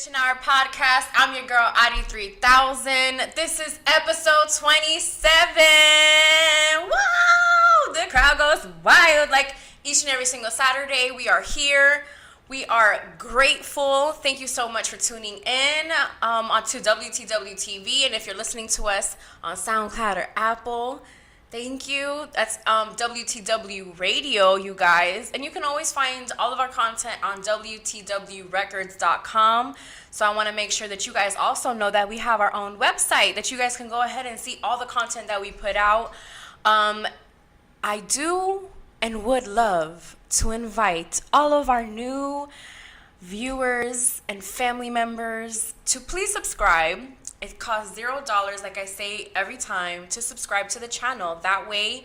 Ambition Hour podcast. I'm your girl, AuDii 3000. This is episode 27. Wow! The crowd goes wild. Like each and every single Saturday, we are here. We are grateful. Thank you so much for tuning in onto WTW TV. And if you're listening to us on SoundCloud or Apple, thank you. That's WTW Radio, you guys. And you can always find all of our content on WTWrecords.com. So I want to make sure that you guys also know that we have our own website that you guys can go ahead and see all the content that we put out. I do and would love to invite all of our new viewers and family members to please subscribe. It costs $0, like I say every time, to subscribe to the channel. That way,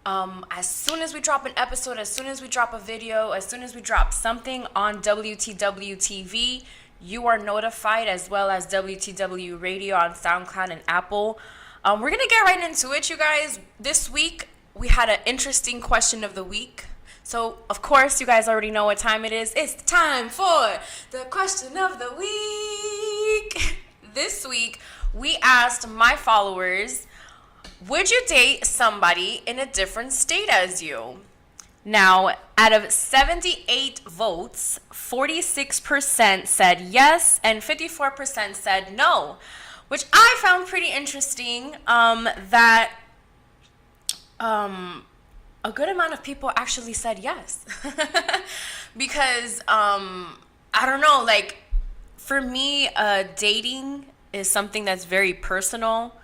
as soon as we drop an episode, as soon as we drop a video, as soon as we drop something on WTW TV, you are notified, as well as WTW Radio on SoundCloud and Apple. We're going to get right into it, you guys. This week, we had an interesting question of the week. So, of course, you guys already know what time it is. It's time for the question of the week. This week, we asked my followers, would you date somebody in a different state as you? Now, out of 78 votes, 46% said yes and 54% said no, which I found pretty interesting, that a good amount of people actually said yes. Because, I don't know, like, for me, dating is something that's very personal.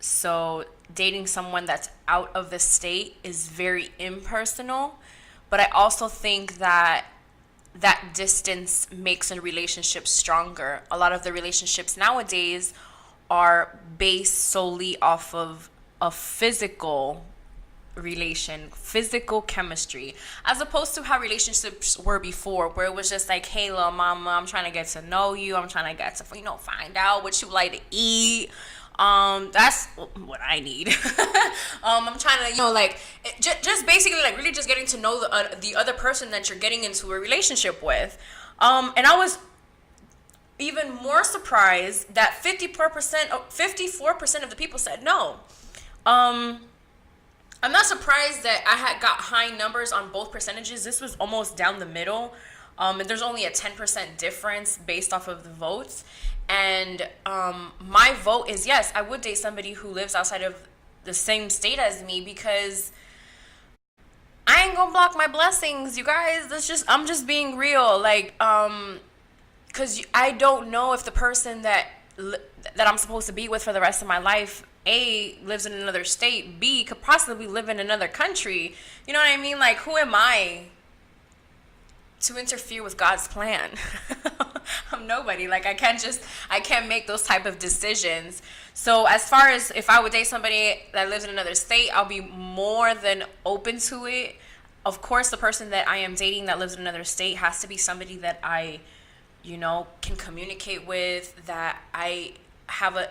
So dating someone that's out of the state is very impersonal. But I also think that that distance makes a relationship stronger. A lot of the relationships nowadays are based solely off of a physical chemistry, as opposed to how relationships were before, where it was just like, hey, little mama, I'm trying to get to know you, I'm trying to get to find out what you like to eat. That's what I need. I'm trying to just basically like really just getting to know the other person that you're getting into a relationship with. And I was even more surprised that 54% of the people said no. I'm not surprised that I had got high numbers on both percentages. This was almost down the middle. And there's only a 10% difference based off of the votes. And my vote is yes, I would date somebody who lives outside of the same state as me, because I ain't gonna block my blessings, you guys. I'm just being real. Like, because I don't know if the person that I'm supposed to be with for the rest of my life, A, lives in another state, B, could possibly live in another country. You know what I mean? Like, who am I to interfere with God's plan? I'm nobody. Like, I can't make those type of decisions. So as far as if I would date somebody that lives in another state, I'll be more than open to it. Of course, the person that I am dating that lives in another state has to be somebody that I, can communicate with, that I have a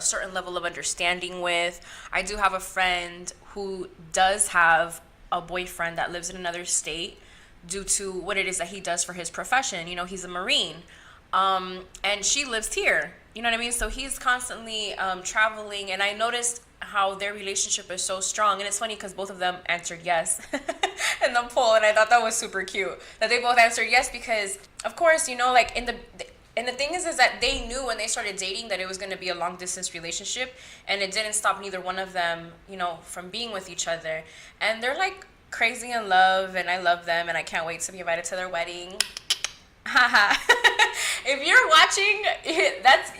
certain level of understanding with. I do have a friend who does have a boyfriend that lives in another state due to what it is that he does for his profession. He's a Marine. And she lives here. You know what I mean? So he's constantly traveling, and I noticed how their relationship is so strong. And it's funny because both of them answered yes in the poll, and I thought that was super cute that they both answered yes, because of course, like and the thing is that they knew when they started dating that it was going to be a long distance relationship, and it didn't stop neither one of them, from being with each other. And they're like crazy in love, and I love them, and I can't wait to be invited to their wedding. Haha. If you're watching,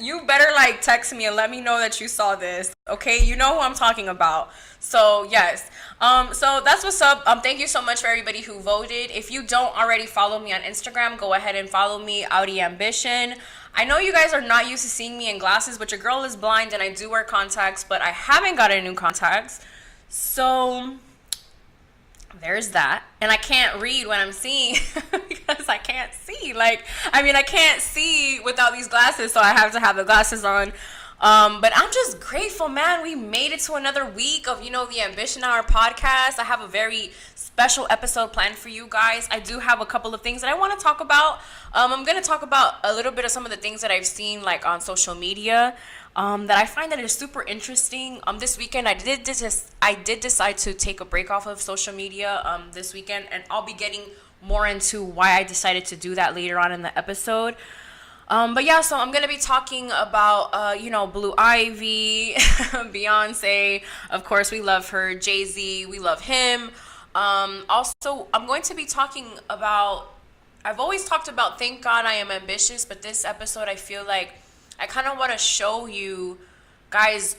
you better text me and let me know that you saw this. Okay, you know who I'm talking about. So yes. So that's what's up. Thank you so much for everybody who voted. If you don't already follow me on Instagram, go ahead and follow me, AuDii Ambition. I know you guys are not used to seeing me in glasses, but your girl is blind and I do wear contacts, but I haven't gotten new contacts. So there's that. And I can't read when I'm seeing because I can't see. I can't see without these glasses, so I have to have the glasses on. But I'm just grateful, man. We made it to another week of, the Ambition Hour podcast. I have a very special episode planned for you guys. I do have a couple of things that I want to talk about. I'm going to talk about a little bit of some of the things that I've seen like on social media that I find that is super interesting. This weekend I did decide to take a break off of social media this weekend, and I'll be getting more into why I decided to do that later on in the episode. But yeah, so I'm going to be talking about, Blue Ivy, Beyonce. Of course, we love her. Jay-Z, we love him. Also, I'm going to be talking about, I've always talked about Thank God I Am Ambitious, but this episode, I feel like I kind of want to show you guys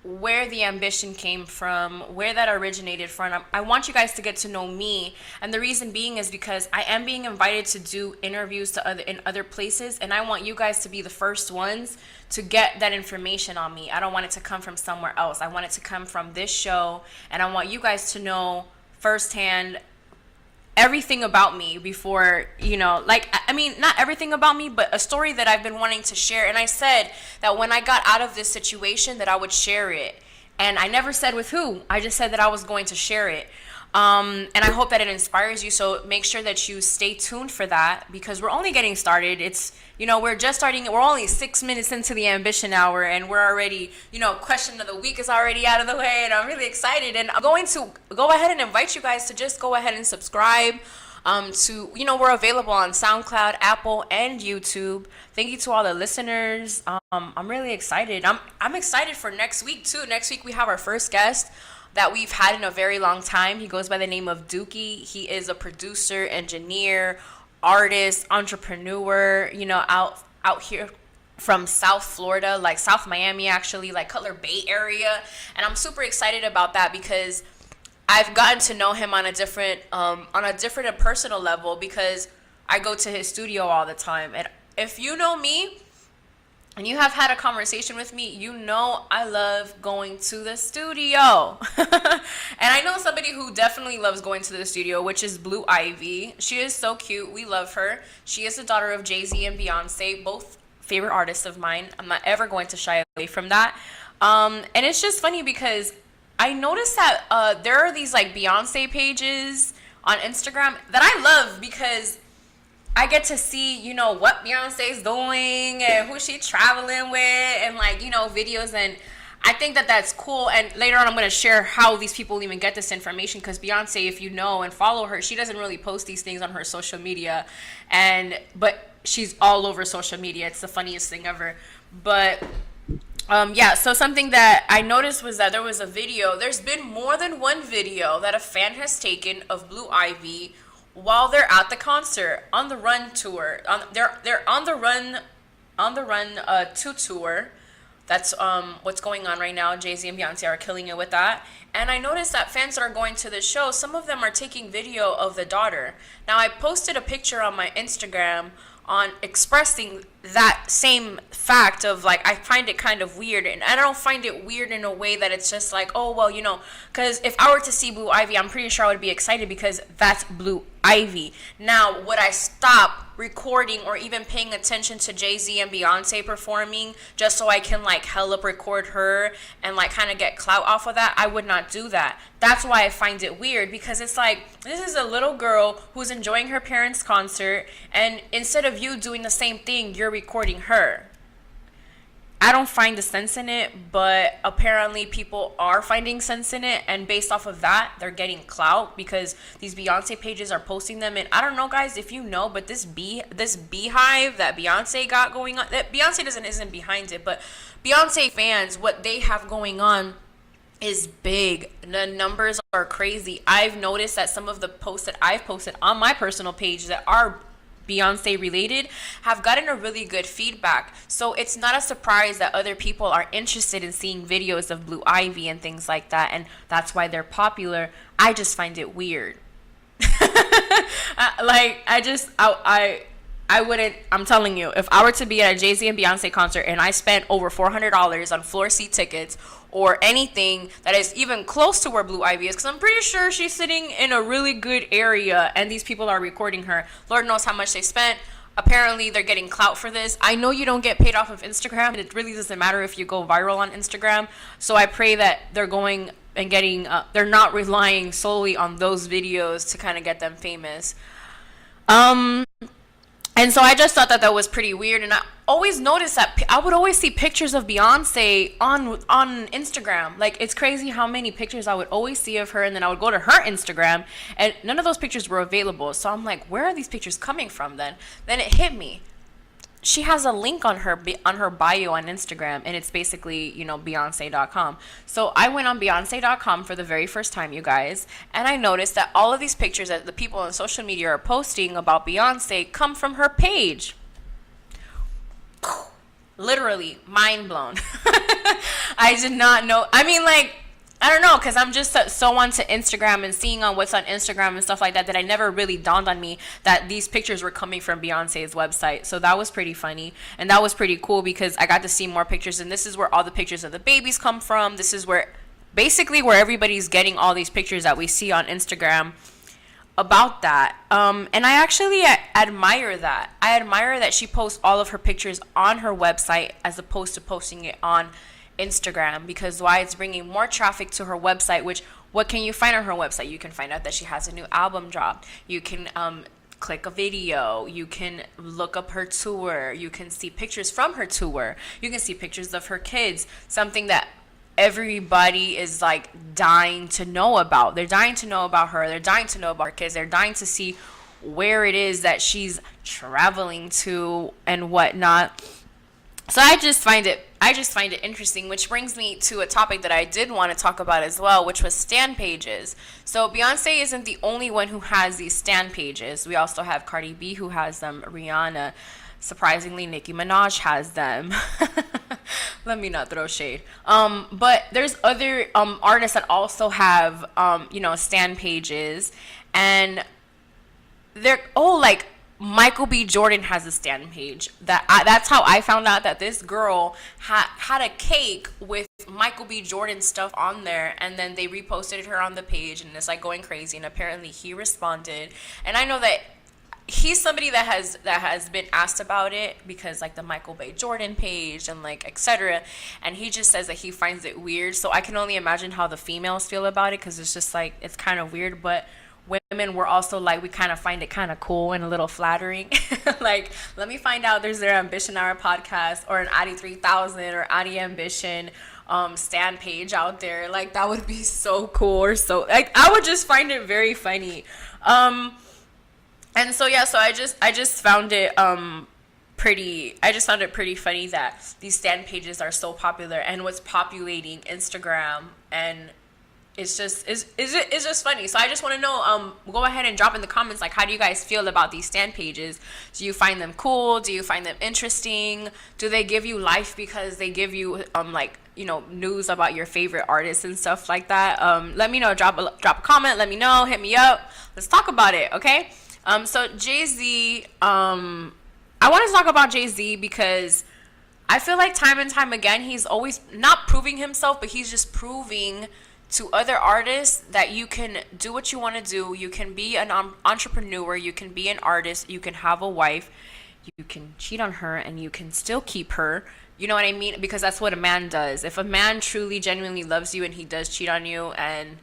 where the ambition came from, where that originated from. I want you guys to get to know me, and the reason being is because I am being invited to do interviews in other places, and I want you guys to be the first ones to get that information on me. I don't want it to come from somewhere else. I want it to come from this show, and I want you guys to know firsthand everything about me before, not everything about me, but a story that I've been wanting to share. And I said that when I got out of this situation that I would share it. And I never said with who. I just said that I was going to share it. And I hope that it inspires you. So make sure that you stay tuned for that, because we're only getting started. It's, we're just starting. We're only 6 minutes into the Ambition Hour, and we're already, question of the week is already out of the way, and I'm really excited. And I'm going to go ahead and invite you guys to just go ahead and subscribe. We're available on SoundCloud, Apple, and YouTube. Thank you to all the listeners. I'm really excited. I'm excited for next week too. Next week we have our first guest that we've had in a very long time. He goes by the name of Dookie. He is a producer, engineer, artist, entrepreneur, out here from South Florida, like South Miami, actually, like Cutler Bay area. And I'm super excited about that because I've gotten to know him on a different and personal level, because I go to his studio all the time. And if you know me, and you have had a conversation with me, I love going to the studio. And I know somebody who definitely loves going to the studio, which is Blue Ivy. She is so cute. We love her. She is the daughter of Jay-Z and Beyonce, both favorite artists of mine. I'm not ever going to shy away from that. And it's just funny because I noticed that there are these like Beyonce pages on Instagram that I love, because I get to see, what Beyonce's doing and who she's traveling with, and videos. And I think that that's cool. And later on, I'm going to share how these people even get this information, because Beyonce, if you know and follow her, she doesn't really post these things on her social media. But she's all over social media. It's the funniest thing ever. But so something that I noticed was that there was a video. There's been more than one video that a fan has taken of Blue Ivy while they're at the concert on the Run tour. They're on the Run 2 tour. That's what's going on right now. Jay-Z and Beyonce are killing it with that. And I noticed that fans that are going to the show, some of them are taking video of the daughter. Now, I posted a picture on my Instagram on expressing that same fact of like, I find it kind of weird, and I don't find it weird in a way that it's just like, oh well, because if I were to see Blue Ivy, I'm pretty sure I would be excited because that's Blue Ivy. Now, would I stop recording or even paying attention to Jay-Z and Beyonce performing just so I can like hell up record her and like kind of get clout off of that? I would not do that. That's why I find it weird, because it's like, this is a little girl who's enjoying her parents' concert, and instead of you doing the same thing, you're recording her. I don't find the sense in it, but apparently people are finding sense in it, and based off of that, they're getting clout because these Beyonce pages are posting them. And I don't know, guys, if you know, but this beehive that Beyonce got going on, that Beyonce isn't behind it, but Beyonce fans, what they have going on is big. The numbers are crazy. I've noticed that some of the posts that I've posted on my personal page that are Beyonce related have gotten a really good feedback. So it's not a surprise that other people are interested in seeing videos of Blue Ivy and things like that, and that's why they're popular. I just find it weird. I wouldn't, I'm telling you, if I were to be at a Jay-Z and Beyonce concert and I spent over $400 on floor seat tickets or anything that is even close to where Blue Ivy is, because I'm pretty sure she's sitting in a really good area and these people are recording her. Lord knows how much they spent. apparently they're getting clout for this. I know you don't get paid off of Instagram, and it really doesn't matter if you go viral on Instagram. So I pray that they're going and getting, they're not relying solely on those videos to kind of get them famous. And so I just thought that that was pretty weird. And I always noticed that I would always see pictures of Beyonce on Instagram. Like, it's crazy how many pictures I would always see of her. And then I would go to her Instagram, and none of those pictures were available. So I'm like, where are these pictures coming from then? Then it hit me. She has a link on her bio on Instagram, and it's basically, Beyonce.com. So I went on Beyonce.com for the very first time, you guys, and I noticed that all of these pictures that the people on social media are posting about Beyonce come from her page. Literally mind blown. I did not know. I mean, like, I don't know, because I'm just so onto Instagram and seeing on what's on Instagram and stuff like that I never really dawned on me that these pictures were coming from Beyonce's website. So that was pretty funny. And that was pretty cool because I got to see more pictures. And this is where all the pictures of the babies come from. This is where everybody's getting all these pictures that we see on Instagram about that. And I actually admire that. I admire that she posts all of her pictures on her website as opposed to posting it on Instagram, because why? It's bringing more traffic to her website. Which, what can you find on her website? You can find out that she has a new album drop. You can click a video. You can look up her tour. You can see pictures from her tour. You can see pictures of her kids, something that everybody is like dying to know about. They're dying to know about her. They're dying to know about her kids. They're dying to see where it is that she's traveling to and whatnot. So I just find it interesting, which brings me to a topic that I did want to talk about as well, which was stan pages. So Beyonce isn't the only one who has these stan pages. We also have Cardi B, who has them. Rihanna, surprisingly, Nicki Minaj has them. Let me not throw shade. But there's other artists that also have stan pages, and they're like Michael B. Jordan has a stan page. That's how I found out that this girl had a cake with Michael B. Jordan stuff on there, and then they reposted her on the page, and it's like going crazy. And apparently he responded, and I know that he's somebody that has been asked about it, because like the Michael B. Jordan page and like etc. And he just says that he finds it weird. So I can only imagine how the females feel about it, because it's just like, it's kind of weird. But women were also like, we kind of find it kind of cool and a little flattering. Like, let me find out there's their Ambition Hour podcast or an AuDii 3000 or AuDii Ambition stan page out there. Like, that would be so cool. Or so, like, I would just find it very funny. And so yeah, so I just found it pretty funny that these stan pages are so popular, and what's populating Instagram, and it's just funny. So I just want to know, go ahead and drop in the comments, like, how do you guys feel about these stan pages? Do you find them cool? Do you find them interesting? Do they give you life because they give you news about your favorite artists and stuff like that? Let me know. Drop a comment. Let me know. Hit me up. Let's talk about it. Okay. So Jay-Z, I want to talk about Jay-Z because I feel like time and time again, he's always not proving himself, but he's just proving to other artists that you can do what you want to do. You can be an entrepreneur. You can be an artist. You can have a wife. You can cheat on her and you can still keep her. You know what I mean? Because that's what a man does. If a man truly, genuinely loves you and he does cheat on you, and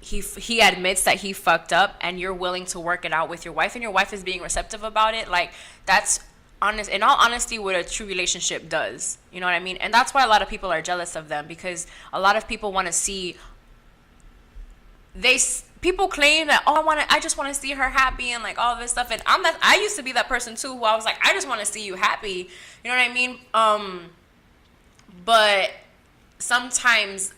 he admits that he fucked up, and you're willing to work it out with your wife, and your wife is being receptive about it, like, that's honest, in all honesty, what a true relationship does. You know what I mean? And that's why a lot of people are jealous of them, because a lot of people want to see, people claim that, I just want to see her happy and like all this stuff. And I used to be that person too, who I was like, I just want to see you happy. You know what I mean? But sometimes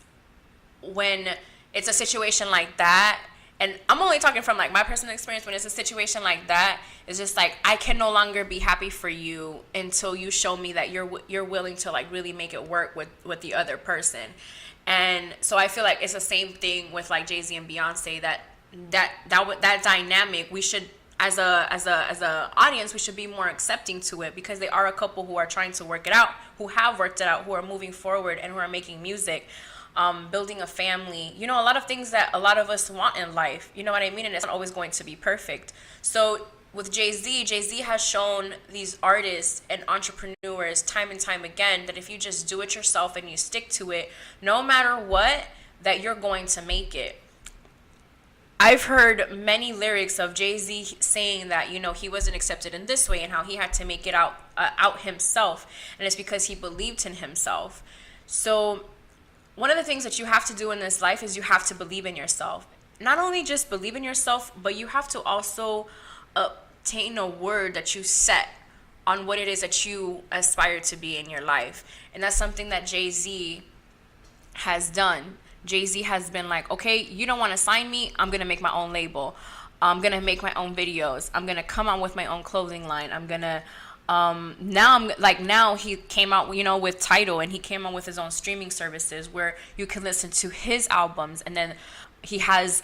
when it's a situation like that, and I'm only talking from like my personal experience, when it's a situation like that, it's just like, I can no longer be happy for you until you show me that you're willing to like really make it work with the other person. And so I feel like it's the same thing with like Jay-Z and Beyonce, that dynamic, we should, as a audience, we should be more accepting to it, because they are a couple who are trying to work it out, who have worked it out, who are moving forward, and who are making music, building a family, a lot of things that a lot of us want in life. You know what I mean? And it's not always going to be perfect. So with Jay-Z has shown these artists and entrepreneurs time and time again that if you just do it yourself and you stick to it, no matter what, that you're going to make it. I've heard many lyrics of Jay-Z saying that, you know, he wasn't accepted in this way and how he had to make it out himself. And it's because he believed in himself. So one of the things that you have to do in this life is you have to believe in yourself. Not only just believe in yourself, but you have to also obtain a word that you set on what it is that you aspire to be in your life. And that's something that Jay-Z has done. Jay-Z has been like, okay, you don't want to sign me, I'm going to make my own label. I'm going to make my own videos. I'm going to come out with my own clothing line. I'm going to, now he came out, you know, with Tidal, and he came out with his own streaming services where you can listen to his albums. And then he has,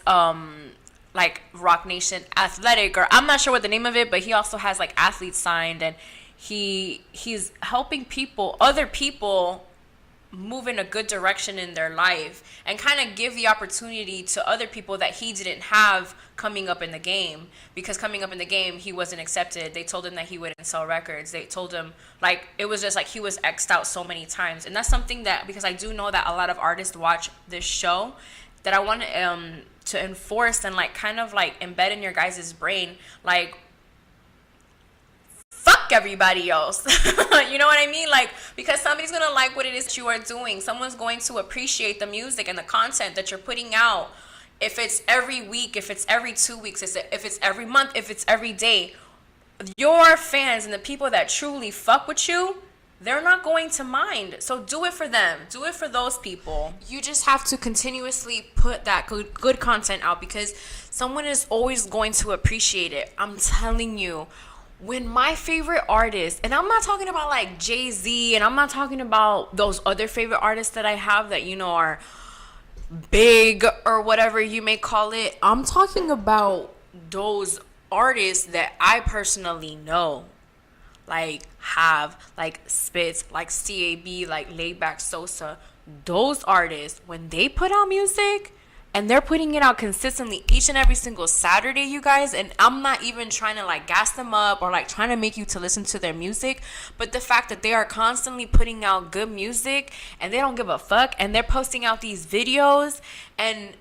like Rock Nation Athletic, or I'm not sure what the name of it, but he also has like athletes signed, and he's helping other people move in a good direction in their life and kind of give the opportunity to other people that he didn't have coming up in the game, because coming up in the game he wasn't accepted. They told him that he wouldn't sell records. They told him, like, it was just like he was X'd out so many times. And that's something that, because I do know that a lot of artists watch this show, that I want to enforce and like kind of like embed in your guys' brain, like, fuck everybody else. You know what I mean? Like, because somebody's gonna like what it is that you are doing. Someone's going to appreciate the music and the content that you're putting out. If it's every week, if it's every 2 weeks, if it's every month, if it's every day, your fans and the people that truly fuck with you, they're not going to mind. So do it for them. Do it for those people. You just have to continuously put that good content out, because someone is always going to appreciate it. I'm telling you. When my favorite artists, and I'm not talking about like Jay-Z, and I'm not talking about those other favorite artists that I have that, you know, are big or whatever you may call it. I'm talking about those artists that I personally know, like have, like Spitz, like CAB, like Laidback Sosa. Those artists, when they put out music, and they're putting it out consistently each and every single Saturday, you guys. And I'm not even trying to like gas them up or like trying to make you to listen to their music. But the fact that they are constantly putting out good music and they don't give a fuck. And they're posting out these videos. And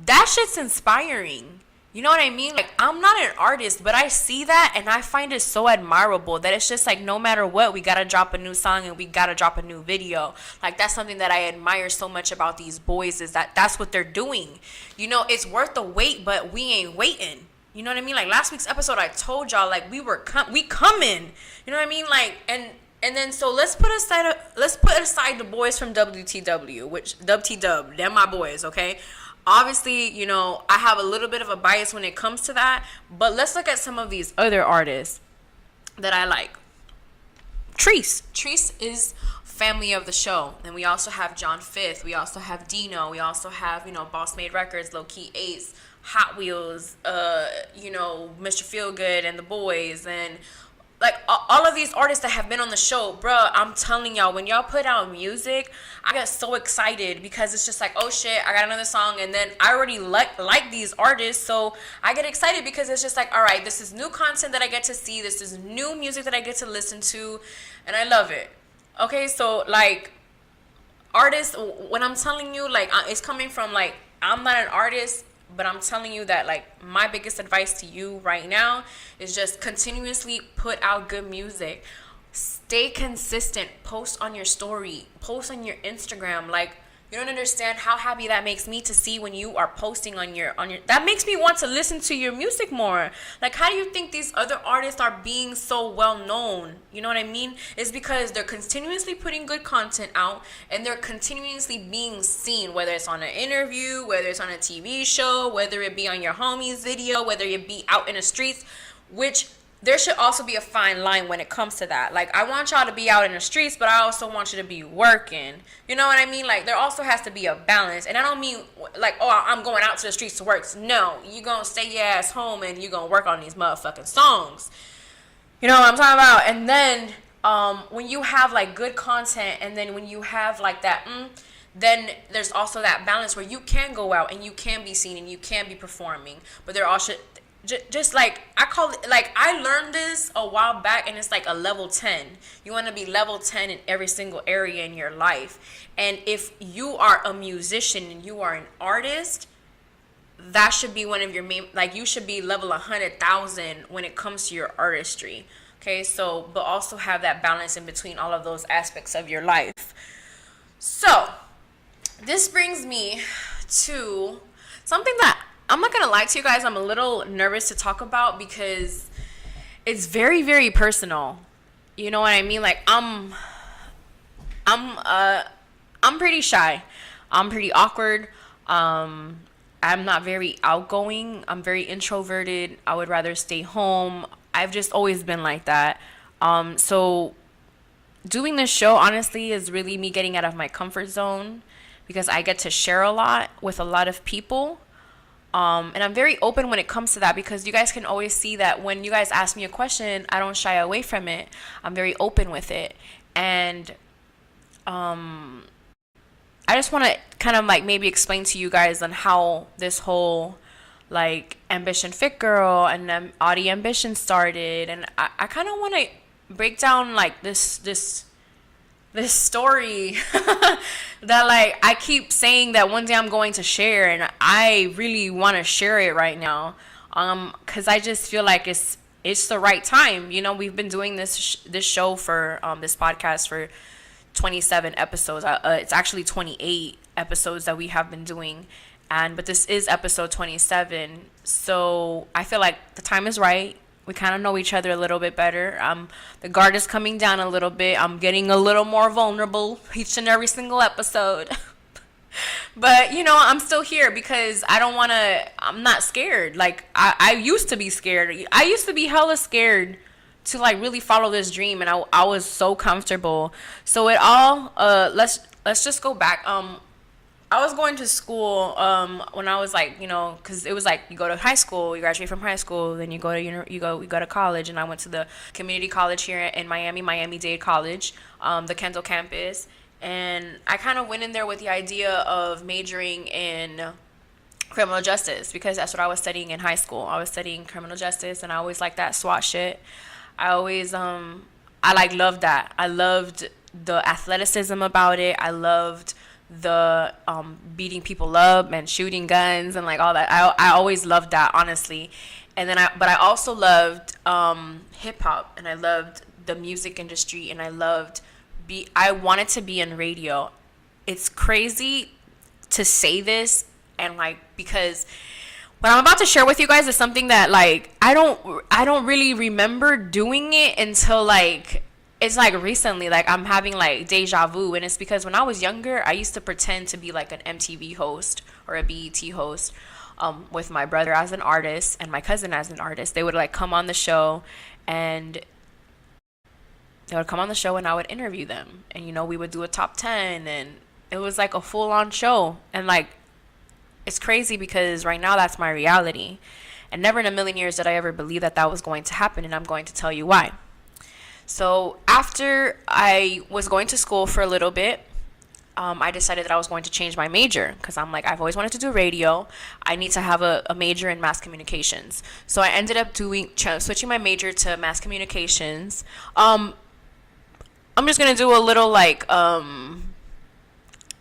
that shit's inspiring. You know what I mean? Like, I'm not an artist, but I see that and I find it so admirable that it's just like, no matter what, we gotta drop a new song and we gotta drop a new video. Like, that's something that I admire so much about these boys, is that that's what they're doing. You know, it's worth the wait, but we ain't waiting. You know what I mean? Like, last week's episode, I told y'all, like, we coming. You know what I mean? Like, and then so let's put aside the boys from WTW, which WTW, they're my boys, okay? Obviously, you know, I have a little bit of a bias when it comes to that, but let's look at some of these other artists that I like. Treese is family of the show, and we also have John Fifth, we also have Dino, we also have, you know, Boss Made Records, Low Key Ace, Hot Wheels, you know, Mr. Feelgood and the Boys, and like all of these artists that have been on the show, bruh, I'm telling y'all, when y'all put out music, I get so excited, because it's just like, oh shit, I got another song, and then I already like these artists, so I get excited because it's just like, all right, this is new content that I get to see, this is new music that I get to listen to, and I love it. Okay, so like, artists, when I'm telling you, like, it's coming from, like, I'm not an artist, but I'm telling you that, like, my biggest advice to you right now is just continuously put out good music. Stay consistent. Post on your story. Post on your Instagram. Like, you don't understand how happy that makes me to see when you are posting on your that makes me want to listen to your music more. Like, how do you think these other artists are being so well known? You know what I mean? It's because they're continuously putting good content out, and they're continuously being seen, whether it's on an interview, whether it's on a TV show, whether it be on your homie's video, whether it be out in the streets, which there should also be a fine line when it comes to that. Like, I want y'all to be out in the streets, but I also want you to be working. You know what I mean? Like, there also has to be a balance. And I don't mean, like, oh, I'm going out to the streets to work. No, you gonna stay your ass home and you gonna work on these motherfucking songs. You know what I'm talking about? And then, when you have, like, good content, and then when you have, like, that, then there's also that balance where you can go out and you can be seen and you can be performing. But just like I call it, like I learned this a while back, and it's like a level 10. You want to be level 10 in every single area in your life. And if you are a musician and you are an artist, that should be one of your main, like you should be level 100,000 when it comes to your artistry. Okay, so but also have that balance in between all of those aspects of your life. So this brings me to something that I'm not gonna lie to you guys, I'm a little nervous to talk about because it's very, very personal. You know what I mean? Like I'm pretty shy. I'm pretty awkward. I'm not very outgoing. I'm very introverted. I would rather stay home. I've just always been like that. So doing this show honestly is really me getting out of my comfort zone because I get to share a lot with a lot of people. And I'm very open when it comes to that because you guys can always see that when you guys ask me a question, I don't shy away from it. I'm very open with it. And I just want to kind of like maybe explain to you guys on how this whole like Ambition Fit Girl and AuDii Ambition started. And I kind of want to break down like this story that like I keep saying that one day I'm going to share, and I really want to share it right now, because I just feel like it's the right time. You know, we've been doing this show for this podcast for 27 episodes. It's actually 28 episodes that we have been doing, but this is episode 27. So I feel like the time is right. We kind of know each other a little bit better. The guard is coming down a little bit. I'm getting a little more vulnerable each and every single episode. But, you know, I'm still here because I'm not scared. Like, I used to be scared. I used to be hella scared to, like, really follow this dream. And I was so comfortable. So let's just go back. I was going to school when I was like, you know, because it was like you go to high school, you graduate from high school, then you go to college, and I went to the community college here in Miami, Miami-Dade College, the Kendall campus, and I kind of went in there with the idea of majoring in criminal justice because that's what I was studying in high school. I was studying criminal justice, and I always liked that SWAT shit. I always loved that. I loved the athleticism about it. I loved the beating people up and shooting guns and like all that. I always loved that, honestly. And then I also loved hip hop, and I loved the music industry, and I wanted to be in radio. It's crazy to say this, and like, because what I'm about to share with you guys is something that like I don't really remember doing it until like it's like recently. Like I'm having like deja vu, and it's because when I was younger, I used to pretend to be like an MTV host or a BET host, with my brother as an artist and my cousin as an artist. They would like come on the show, and I would interview them, and you know, we would do a top 10, and it was like a full on show. And like, it's crazy because right now that's my reality, and never in a million years did I ever believe that was going to happen, and I'm going to tell you why. So after I was going to school for a little bit, I decided that I was going to change my major because I'm like, I've always wanted to do radio. I need to have a major in mass communications. So I ended up switching my major to mass communications. I'm just going to do a little like,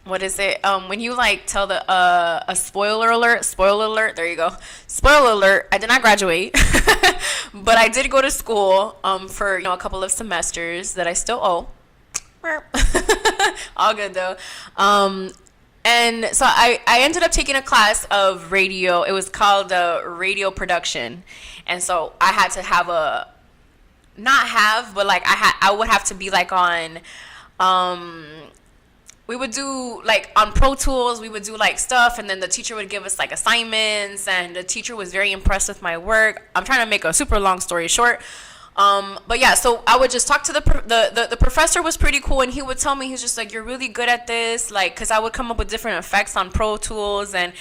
what is it? When you like tell a spoiler alert, there you go. Spoiler alert, I did not graduate, but I did go to school, for, you know, a couple of semesters that I still owe. All good though. And so I ended up taking a class of radio. It was called radio production. And so I had to have I would have to be like on, we would do like on Pro Tools, we would do like stuff, and then the teacher would give us like assignments, and the teacher was very impressed with my work. I'm trying to make a super long story short. But yeah, so I would just talk to the professor. Was pretty cool, and he would tell me, he's just like, you're really good at this, like, because I would come up with different effects on Pro Tools, and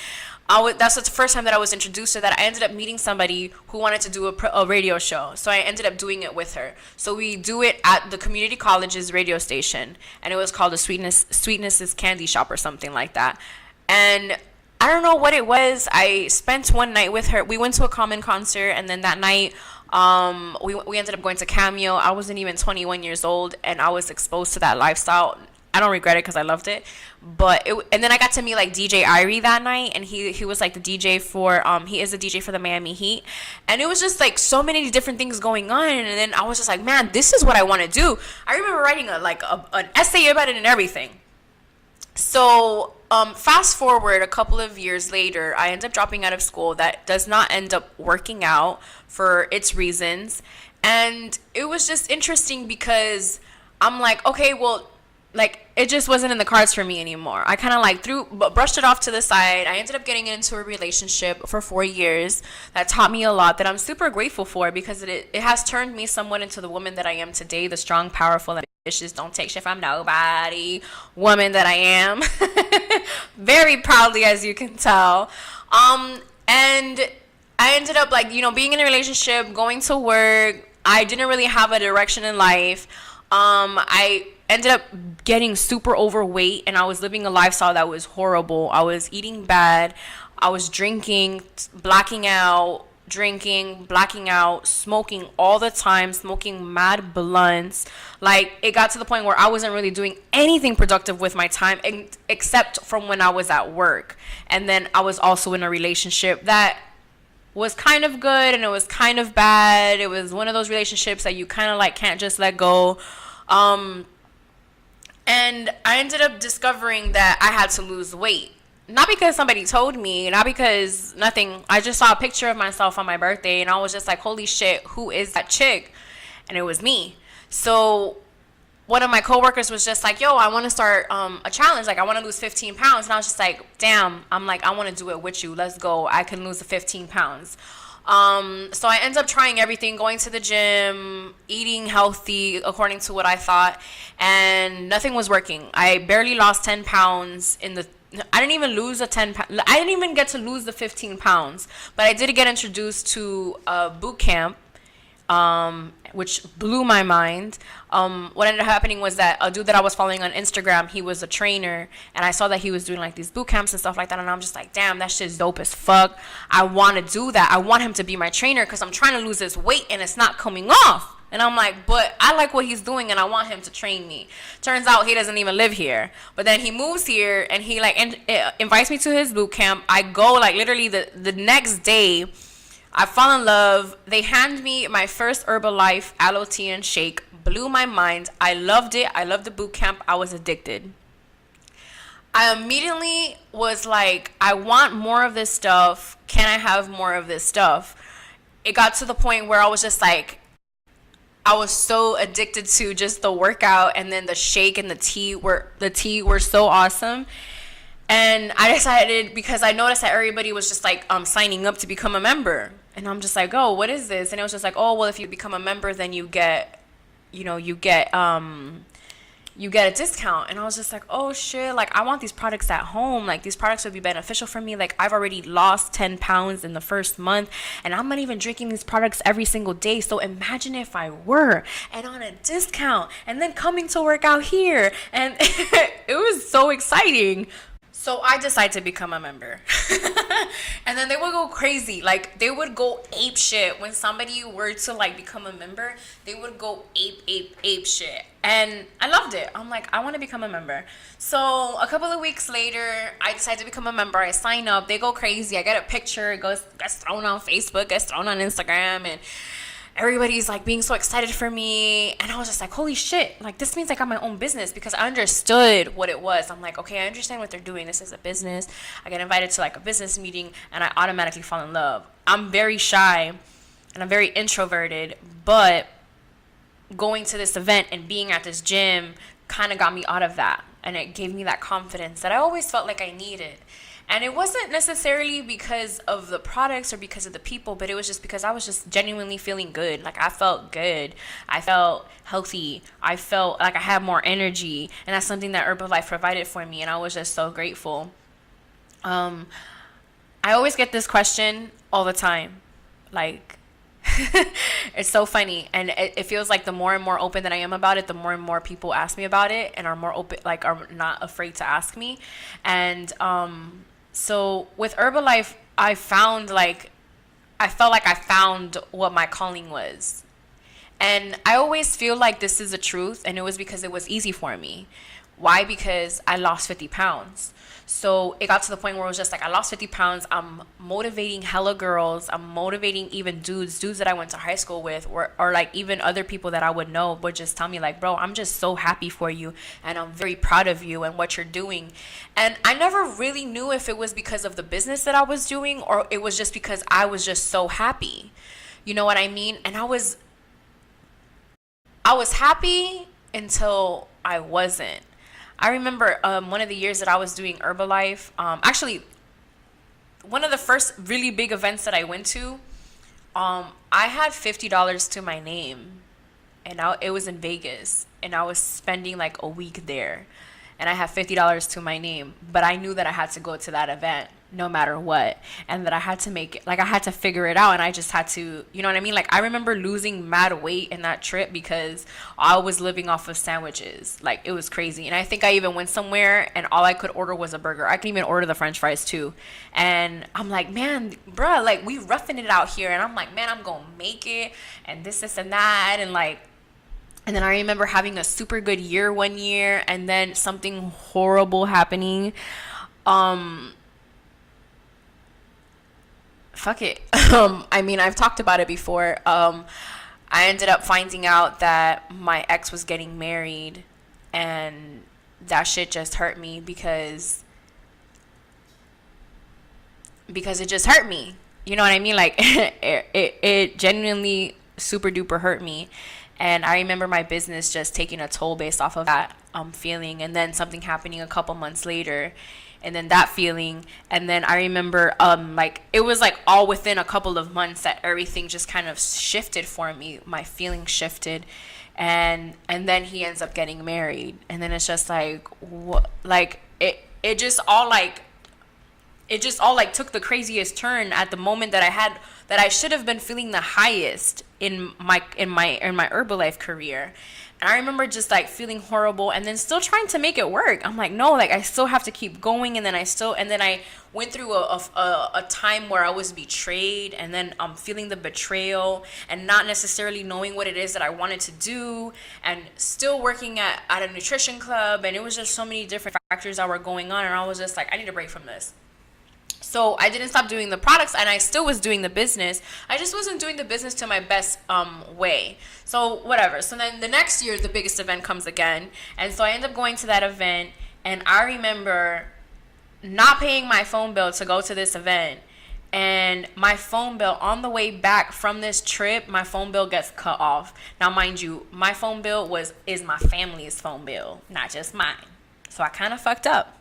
that's the first time that I was introduced to that. I ended up meeting somebody who wanted to do a radio show, so I ended up doing it with her. So we do it at the community college's radio station, and it was called the Sweetness is Candy Shop or something like that. And I don't know what it was. I spent one night with her. We went to a Common concert, and then that night, we ended up going to Cameo. I wasn't even 21 years old, and I was exposed to that lifestyle. I don't regret it because I loved it. And then I got to meet like DJ Irie that night, and he was like the DJ for he is the DJ for the Miami Heat, and it was just like so many different things going on, and then I was just like, man, this is what I want to do. I remember writing an essay about it and everything. So, fast forward a couple of years later, I end up dropping out of school. That does not end up working out for its reasons. And it was just interesting because I'm like, okay, well, like, it just wasn't in the cards for me anymore. I kind of like brushed it off to the side. I ended up getting into a relationship for 4 years that taught me a lot that I'm super grateful for, because it has turned me somewhat into the woman that I am today, the strong, powerful, ambitious, don't take shit from nobody woman that I am. Very proudly, as you can tell. And I ended up like, being in a relationship, going to work. I didn't really have a direction in life. I ended up getting super overweight, and I was living a lifestyle that was horrible. I was eating bad. I was drinking, blacking out, smoking all the time, smoking mad blunts. Like, it got to the point where I wasn't really doing anything productive with my time except from when I was at work. And then I was also in a relationship that was kind of good and it was kind of bad. It was one of those relationships that you kind of like can't just let go. And I ended up discovering that I had to lose weight. Not because somebody told me, not because nothing. I just saw a picture of myself on my birthday, and I was just like, holy shit, who is that chick? And it was me. So one of my coworkers was just like, yo, I want to start a challenge. Like, I want to lose 15 pounds. And I was just like, damn. I'm like, I want to do it with you. Let's go. I can lose the 15 pounds. So I ended up trying everything, going to the gym, eating healthy according to what I thought, and nothing was working. I barely lost 10 pounds I didn't even lose I didn't even get to lose the 15 pounds, but I did get introduced to a boot camp, which blew my mind. What ended up happening was that a dude that I was following on Instagram, he was a trainer, and I saw that he was doing like these boot camps and stuff like that, and I'm just like, damn, that shit's dope as fuck. I want to do that. I want him to be my trainer because I'm trying to lose this weight and it's not coming off. And I'm like, but I like what he's doing and I want him to train me. Turns out he doesn't even live here. But then he moves here and he like invites me to his boot camp. I go like literally the next day. I fall in love. They hand me my first Herbalife aloe tea and shake. Blew my mind. I loved it. I loved the boot camp. I was addicted. I immediately was like, I want more of this stuff. Can I have more of this stuff? It got to the point where I was just like, I was so addicted to just the workout, and then the shake and the tea were so awesome. And I decided, because I noticed that everybody was just like signing up to become a member, and I'm just like, oh, what is this? And it was just like, oh, well, if you become a member, then you get a discount. And I was just like, oh shit, like I want these products at home. Like, these products would be beneficial for me. Like, I've already lost 10 pounds in the first month, and I'm not even drinking these products every single day. So imagine if I were, and on a discount, and then coming to work out here. And it was so exciting. So I decided to become a member. And then they would go crazy. Like, they would go ape shit. When somebody were to like become a member, they would go ape shit. And I loved it. I'm like, I want to become a member. So a couple of weeks later, I decided to become a member. I sign up. They go crazy. I get a picture. It gets thrown on Facebook, gets thrown on Instagram, and everybody's like being so excited for me. And I was just like, holy shit, like this means I got my own business, because I understood what it was. I'm like, okay, I understand what they're doing. This is a business. I get invited to like a business meeting, and I automatically fall in love. I'm very shy and I'm very introverted, but going to this event and being at this gym kind of got me out of that, and it gave me that confidence that I always felt like I needed. And it wasn't necessarily because of the products or because of the people, but it was just because I was just genuinely feeling good. Like, I felt good. I felt healthy. I felt like I had more energy. And that's something that Herbalife provided for me. And I was just so grateful. I always get this question all the time. Like, it's so funny. And it feels like the more and more open that I am about it, the more and more people ask me about it and are more open, like are not afraid to ask me. And So with Herbalife, I felt like I found what my calling was. And I always feel like this is the truth, and it was because it was easy for me. Why? Because I lost 50 pounds. So it got to the point where it was just like, I lost 50 pounds. I'm motivating hella girls. I'm motivating even dudes that I went to high school with, or like even other people that I would know would just tell me like, bro, I'm just so happy for you. And I'm very proud of you and what you're doing. And I never really knew if it was because of the business that I was doing, or it was just because I was just so happy. You know what I mean? And I was happy until I wasn't. I remember one of the years that I was doing Herbalife. Actually, one of the first really big events that I went to, I had $50 to my name, and it was in Vegas, and I was spending like a week there, and I had $50 to my name, but I knew that I had to go to that event no matter what, and that I had to make it, like I had to figure it out, and I just had to, you know what I mean? Like I remember losing mad weight in that trip because I was living off of sandwiches. Like it was crazy. And I think I even went somewhere and all I could order was a burger. I can even order the French fries too. And I'm like, man, bruh, like we roughing it out here. And I'm like, man, I'm gonna make it, and this and that, and like. And then I remember having a super good year one year, and then something horrible happening. Fuck it. I mean, I've talked about it before. I ended up finding out that my ex was getting married, and that shit just hurt me because it just hurt me. You know what I mean? Like it genuinely super duper hurt me. And I remember my business just taking a toll based off of that feeling, and then something happening a couple months later, and then that feeling. And then I remember like it was like all within a couple of months that everything just kind of shifted for me. My feelings shifted, and then he ends up getting married, and then it's just like what, like it just all like took the craziest turn at the moment that I should have been feeling the highest in my Herbalife career. And I remember just like feeling horrible, and then still trying to make it work. I'm like, no, like I still have to keep going. And then I went through a time where I was betrayed, and then I'm feeling the betrayal and not necessarily knowing what it is that I wanted to do, and still working at a nutrition club. And it was just so many different factors that were going on, and I was just like, I need a break from this. So I didn't stop doing the products, and I still was doing the business. I just wasn't doing the business to my best way. So whatever. So then the next year, the biggest event comes again. And so I end up going to that event, and I remember not paying my phone bill to go to this event. And my phone bill on the way back from this trip, my phone bill gets cut off. Now, mind you, my phone bill is my family's phone bill, not just mine. So I kind of fucked up.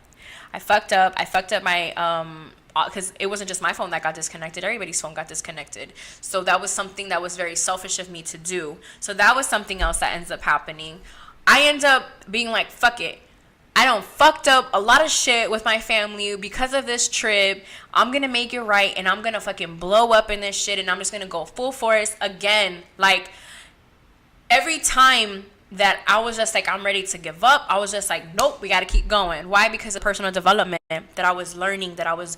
I fucked up my because it wasn't just my phone that got disconnected. Everybody's phone got disconnected. So that was something that was very selfish of me to do. So that was something else that ends up happening. I end up being like, fuck it. I done fucked up a lot of shit with my family because of this trip. I'm going to make it right, and I'm going to fucking blow up in this shit, and I'm just going to go full force again. Like, every time that I was just like, I'm ready to give up, I was just like, nope, we got to keep going. Why? Because of personal development that I was learning, that I was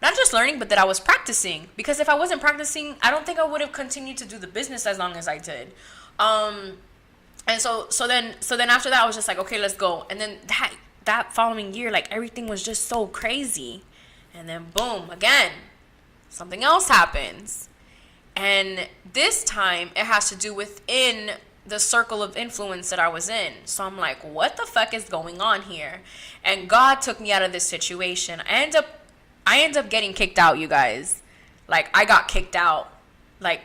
not just learning, but that I was practicing. Because if I wasn't practicing, I don't think I would have continued to do the business as long as I did. And so then after that, I was just like, okay, let's go. And then that following year, like everything was just so crazy. And then boom, again, something else happens. And this time it has to do within the circle of influence that I was in. So I'm like, what the fuck is going on here? And God took me out of this situation. I end up getting kicked out, you guys. Like, I got kicked out. Like,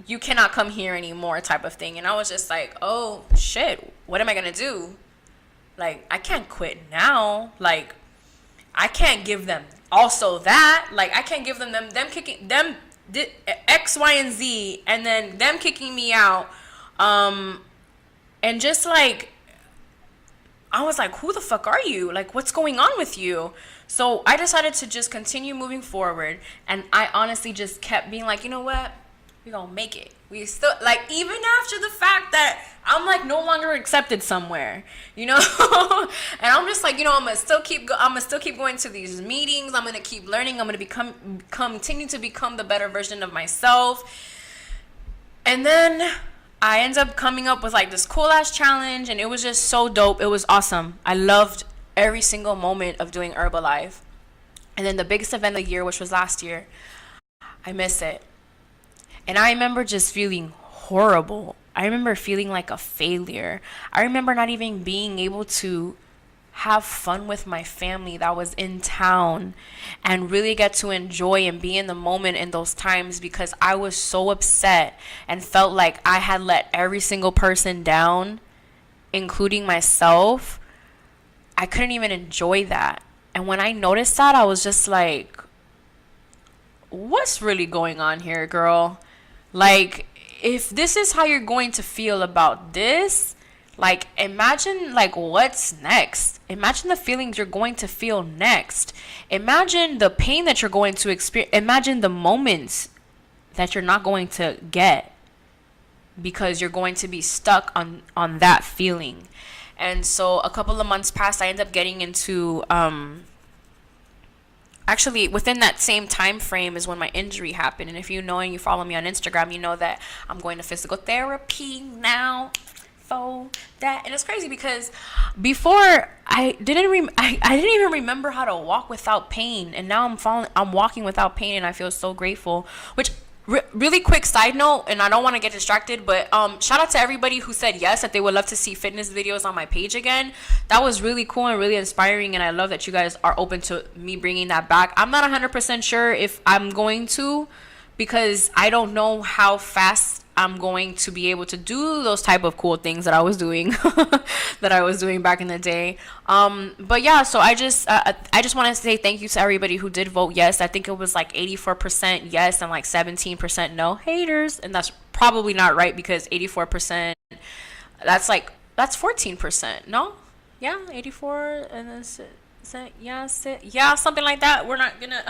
you cannot come here anymore type of thing. And I was just like, oh shit, what am I gonna do? Like, I can't quit now. Like, I can't give them also that. Like, I can't give them kicking them X, Y, and Z, and then them kicking me out. And just like, I was like, who the fuck are you? Like, what's going on with you? So I decided to just continue moving forward. And I honestly just kept being like, you know what? We're gonna make it. We still, like, even after the fact that I'm like no longer accepted somewhere, you know. And I'm just like, I'm gonna still keep going to these meetings. I'm gonna keep learning. I'm gonna continue to become the better version of myself. And then I ended up coming up with like this cool ass challenge, and it was just so dope. It was awesome. I loved every single moment of doing Herbalife. And then the biggest event of the year, which was last year, I miss it. And I remember just feeling horrible. I remember feeling like a failure. I remember not even being able to have fun with my family that was in town and really get to enjoy and be in the moment in those times, because I was so upset and felt like I had let every single person down, including myself. I couldn't even enjoy that. And when I noticed that, I was just like, what's really going on here, girl? Like, if this is how you're going to feel about this, like, imagine, like, what's next? Imagine the feelings you're going to feel next. Imagine the pain that you're going to experience. Imagine the moments that you're not going to get because you're going to be stuck on that feeling. And so a couple of months passed. I ended up getting into actually within that same time frame is when my injury happened. And if you know and you follow me on Instagram, you know that I'm going to physical therapy now for that. And it's crazy because before I didn't even remember how to walk without pain, and now I'm walking without pain, and I feel so grateful. Which really quick side note, and I don't want to get distracted, but shout out to everybody who said yes, that they would love to see fitness videos on my page again. That was really cool and really inspiring, and I love that you guys are open to me bringing that back. I'm not 100% sure if I'm going to, because I don't know how fast I'm going to be able to do those type of cool things that I was doing back in the day. But yeah, so I just want to say thank you to everybody who did vote yes. I think it was like 84% yes and like 17% no. Haters. And that's probably not right, because 84%, that's 14%. No? Yeah, 84 and then yeah, something like that. We're not gonna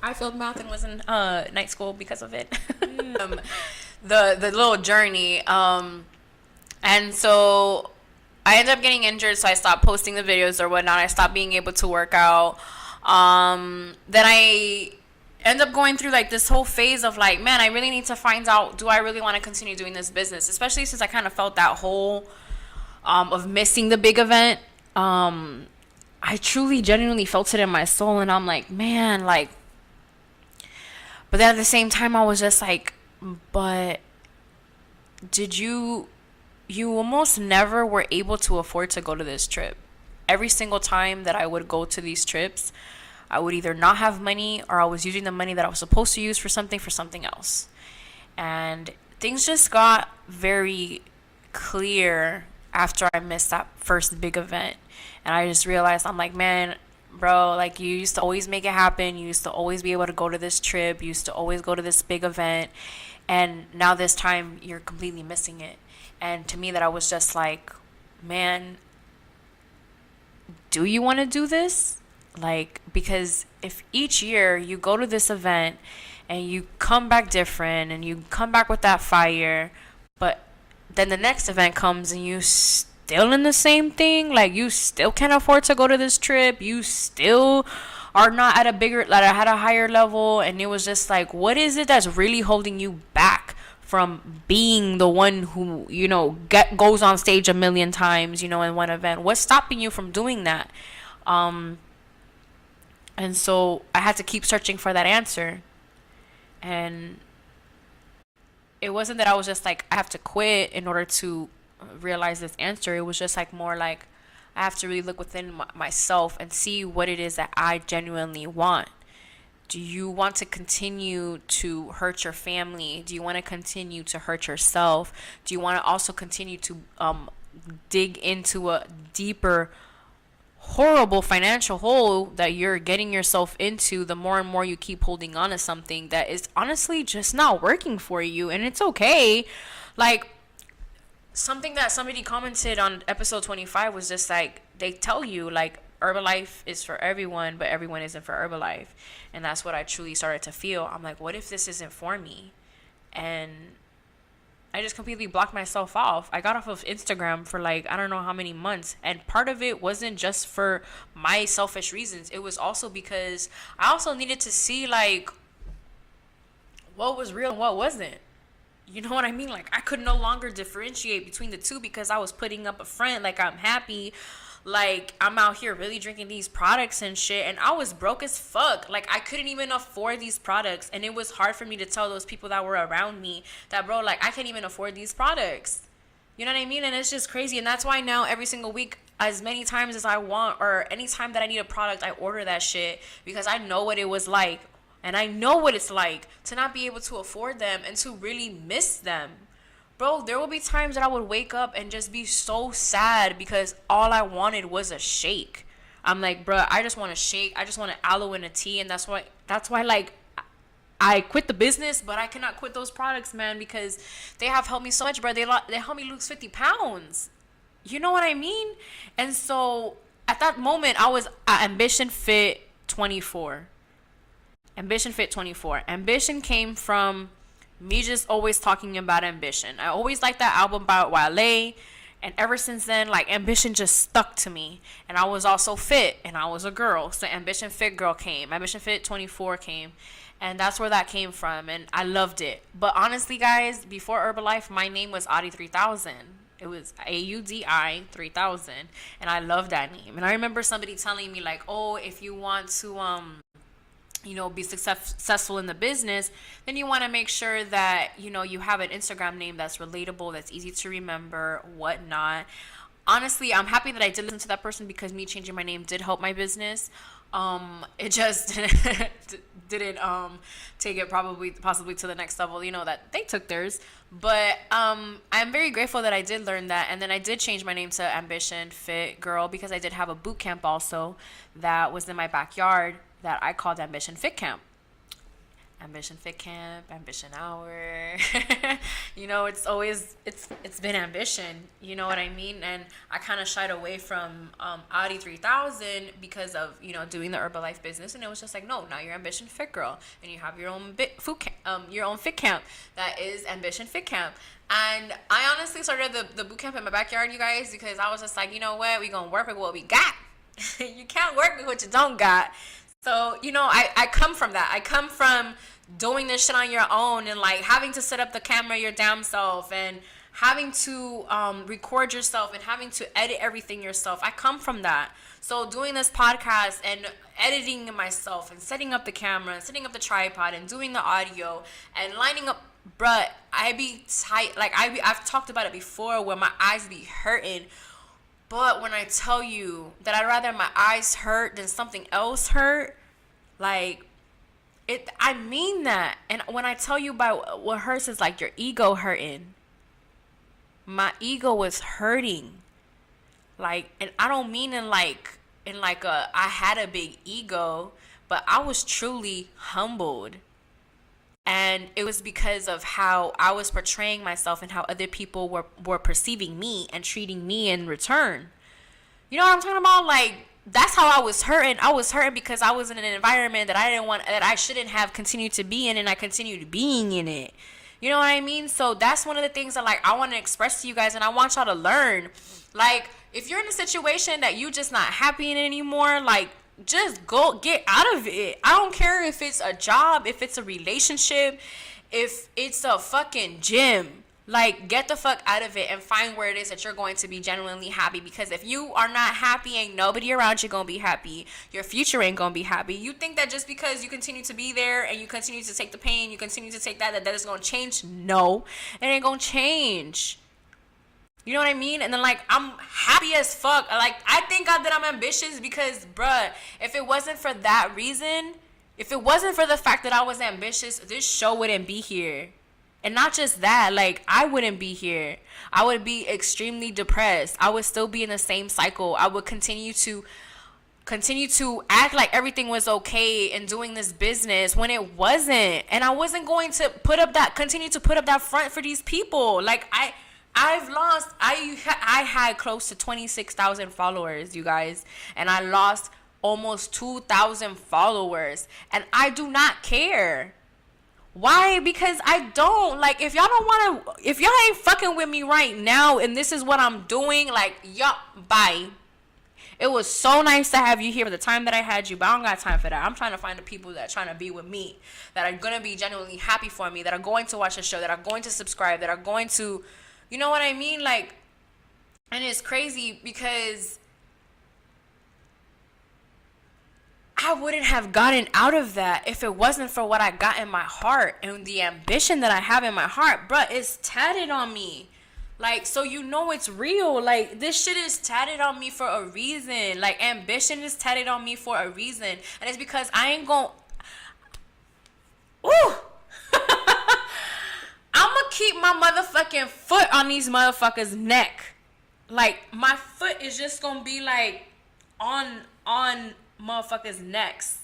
I failed math and was in night school because of it. The little journey, and so I ended up getting injured, so I stopped posting the videos or whatnot. I stopped being able to work out. Then I end up going through like this whole phase of like, man, I really need to find out, do I really want to continue doing this business, especially since I kind of felt that hole of missing the big event. I truly genuinely felt it in my soul, and I'm like, man, like, but then at the same time I was just like, but did you almost never were able to afford to go to this trip. Every single time that I would go to these trips, I would either not have money, or I was using the money that I was supposed to use for something else. And things just got very clear after I missed that first big event. And I just realized, I'm like, man, bro, like, you used to always make it happen. You used to always be able to go to this trip. You used to always go to this big event. And now this time you're completely missing it. And to me, that I was just like, man, do you want to do this? Like, because if each year you go to this event and you come back different and you come back with that fire, but then the next event comes and you still in the same thing, like, you still can't afford to go to this trip, you still are not at a higher level, and it was just like, what is it that's really holding you back from being the one who, goes on stage a million times, in one event? What's stopping you from doing that? And so I had to keep searching for that answer. And it wasn't that I was just like, I have to quit in order to realize this answer. It was just like more like, I have to really look within myself and see what it is that I genuinely want. Do you want to continue to hurt your family? Do you want to continue to hurt yourself? Do you want to also continue to dig into a deeper, horrible financial hole that you're getting yourself into the more and more you keep holding on to something that is honestly just not working for you? And it's okay. Like, something that somebody commented on episode 25 was just like, they tell you like, Herbalife is for everyone, but everyone isn't for Herbalife. And that's what I truly started to feel. I'm like, what if this isn't for me? And I just completely blocked myself off. I got off of Instagram for like, I don't know how many months. And part of it wasn't just for my selfish reasons. It was also because I also needed to see like what was real and what wasn't. You know what I mean? Like, I could no longer differentiate between the two because I was putting up a front like I'm happy, like I'm out here really drinking these products and shit, and I was broke as fuck. Like, I couldn't even afford these products, and it was hard for me to tell those people that were around me that, bro, like, I can't even afford these products. You know what I mean? And it's just crazy. And that's why now every single week, as many times as I want, or anytime that I need a product, I order that shit because I know what it was like. And I know what it's like to not be able to afford them and to really miss them. Bro, there will be times that I would wake up and just be so sad because all I wanted was a shake. I'm like, bro, I just want a shake. I just want an aloe and a tea. And that's why like, I quit the business, but I cannot quit those products, man, because they have helped me so much, bro. They helped me lose 50 pounds. You know what I mean? And so at that moment, I was at Ambition Fit 24. Ambition Fit 24. Ambition came from me just always talking about ambition. I always liked that album by Wale, and ever since then, like, ambition just stuck to me. And I was also fit, and I was a girl, so Ambition Fit Girl came. Ambition Fit 24 came, and that's where that came from, and I loved it. But honestly, guys, before Herbalife, my name was AuDii 3000. It was AuDii 3000, and I loved that name. And I remember somebody telling me, like, oh, if you want to be successful in the business, then you want to make sure that, you have an Instagram name that's relatable, that's easy to remember, whatnot. Honestly, I'm happy that I did listen to that person because me changing my name did help my business. It just didn't take it possibly to the next level, that they took theirs. But I'm very grateful that I did learn that. And then I did change my name to Ambition Fit Girl because I did have a boot camp also that was in my backyard that I called Ambition Fit Camp. Ambition Fit Camp, Ambition Hour. It's been ambition. You know what I mean? And I kind of shied away from AuDii 3000 because of, doing the Herbalife business. And it was just like, no, now you're Ambition Fit Girl. And you have your own your own fit camp that is Ambition Fit Camp. And I honestly started the boot camp in my backyard, you guys, because I was just like, you know what? We're going to work with what we got. You can't work with what you don't got. So, I come from that. I come from doing this shit on your own and, like, having to set up the camera your damn self and having to record yourself and having to edit everything yourself. I come from that. So doing this podcast and editing myself and setting up the camera and setting up the tripod and doing the audio and lining up, bruh, I be tight. Like, I've talked about it before where my eyes be hurting. But when I tell you that I'd rather my eyes hurt than something else hurt, like, I mean that. And when I tell you about what hurts is like your ego hurting. My ego was hurting. Like, and I don't mean in I had a big ego, but I was truly humbled. And it was because of how I was portraying myself and how other people were perceiving me and treating me in return. You know what I'm talking about? Like, that's how I was hurting. I was hurting because I was in an environment that I shouldn't have continued to be in, and I continued being in it. You know what I mean? So that's one of the things that, like, I want to express to you guys, and I want y'all to learn. Like, if you're in a situation that you just not happy in anymore, like, just go get out of it. I don't care if it's a job, if it's a relationship, if it's a fucking gym. Like, get the fuck out of it and find where it is that you're going to be genuinely happy. Because if you are not happy, ain't nobody around you gonna be happy. Your future ain't gonna be happy. You think that just because you continue to be there and you continue to take the pain, you continue to take that is gonna change? No, it ain't gonna change. You know what I mean? And then, like, I'm happy as fuck. Like, I thank God that I'm ambitious because, bruh, if it wasn't for that reason, if it wasn't for the fact that I was ambitious, this show wouldn't be here. And not just that, like, I wouldn't be here. I would be extremely depressed. I would still be in the same cycle. I would continue to act like everything was okay and doing this business when it wasn't. And I wasn't going to continue to put up that front for these people. Like, I had close to 26,000 followers, you guys, and I lost almost 2,000 followers, and I do not care. Why? Because I don't. Like, if y'all don't want to, if y'all ain't fucking with me right now and this is what I'm doing, like, y'all, bye. It was so nice to have you here for the time that I had you, but I don't got time for that. I'm trying to find the people that are trying to be with me, that are going to be genuinely happy for me, that are going to watch the show, that are going to subscribe, that are going to, you know what I mean? Like, and it's crazy because I wouldn't have gotten out of that if it wasn't for what I got in my heart and the ambition that I have in my heart. Bruh, it's tatted on me. Like, so you know it's real. Like, this shit is tatted on me for a reason. Like, ambition is tatted on me for a reason. And it's because I ain't gon' Ooh! I'ma keep my motherfucking foot on these motherfuckers' neck. Like, my foot is just gonna be, like, on motherfuckers' necks.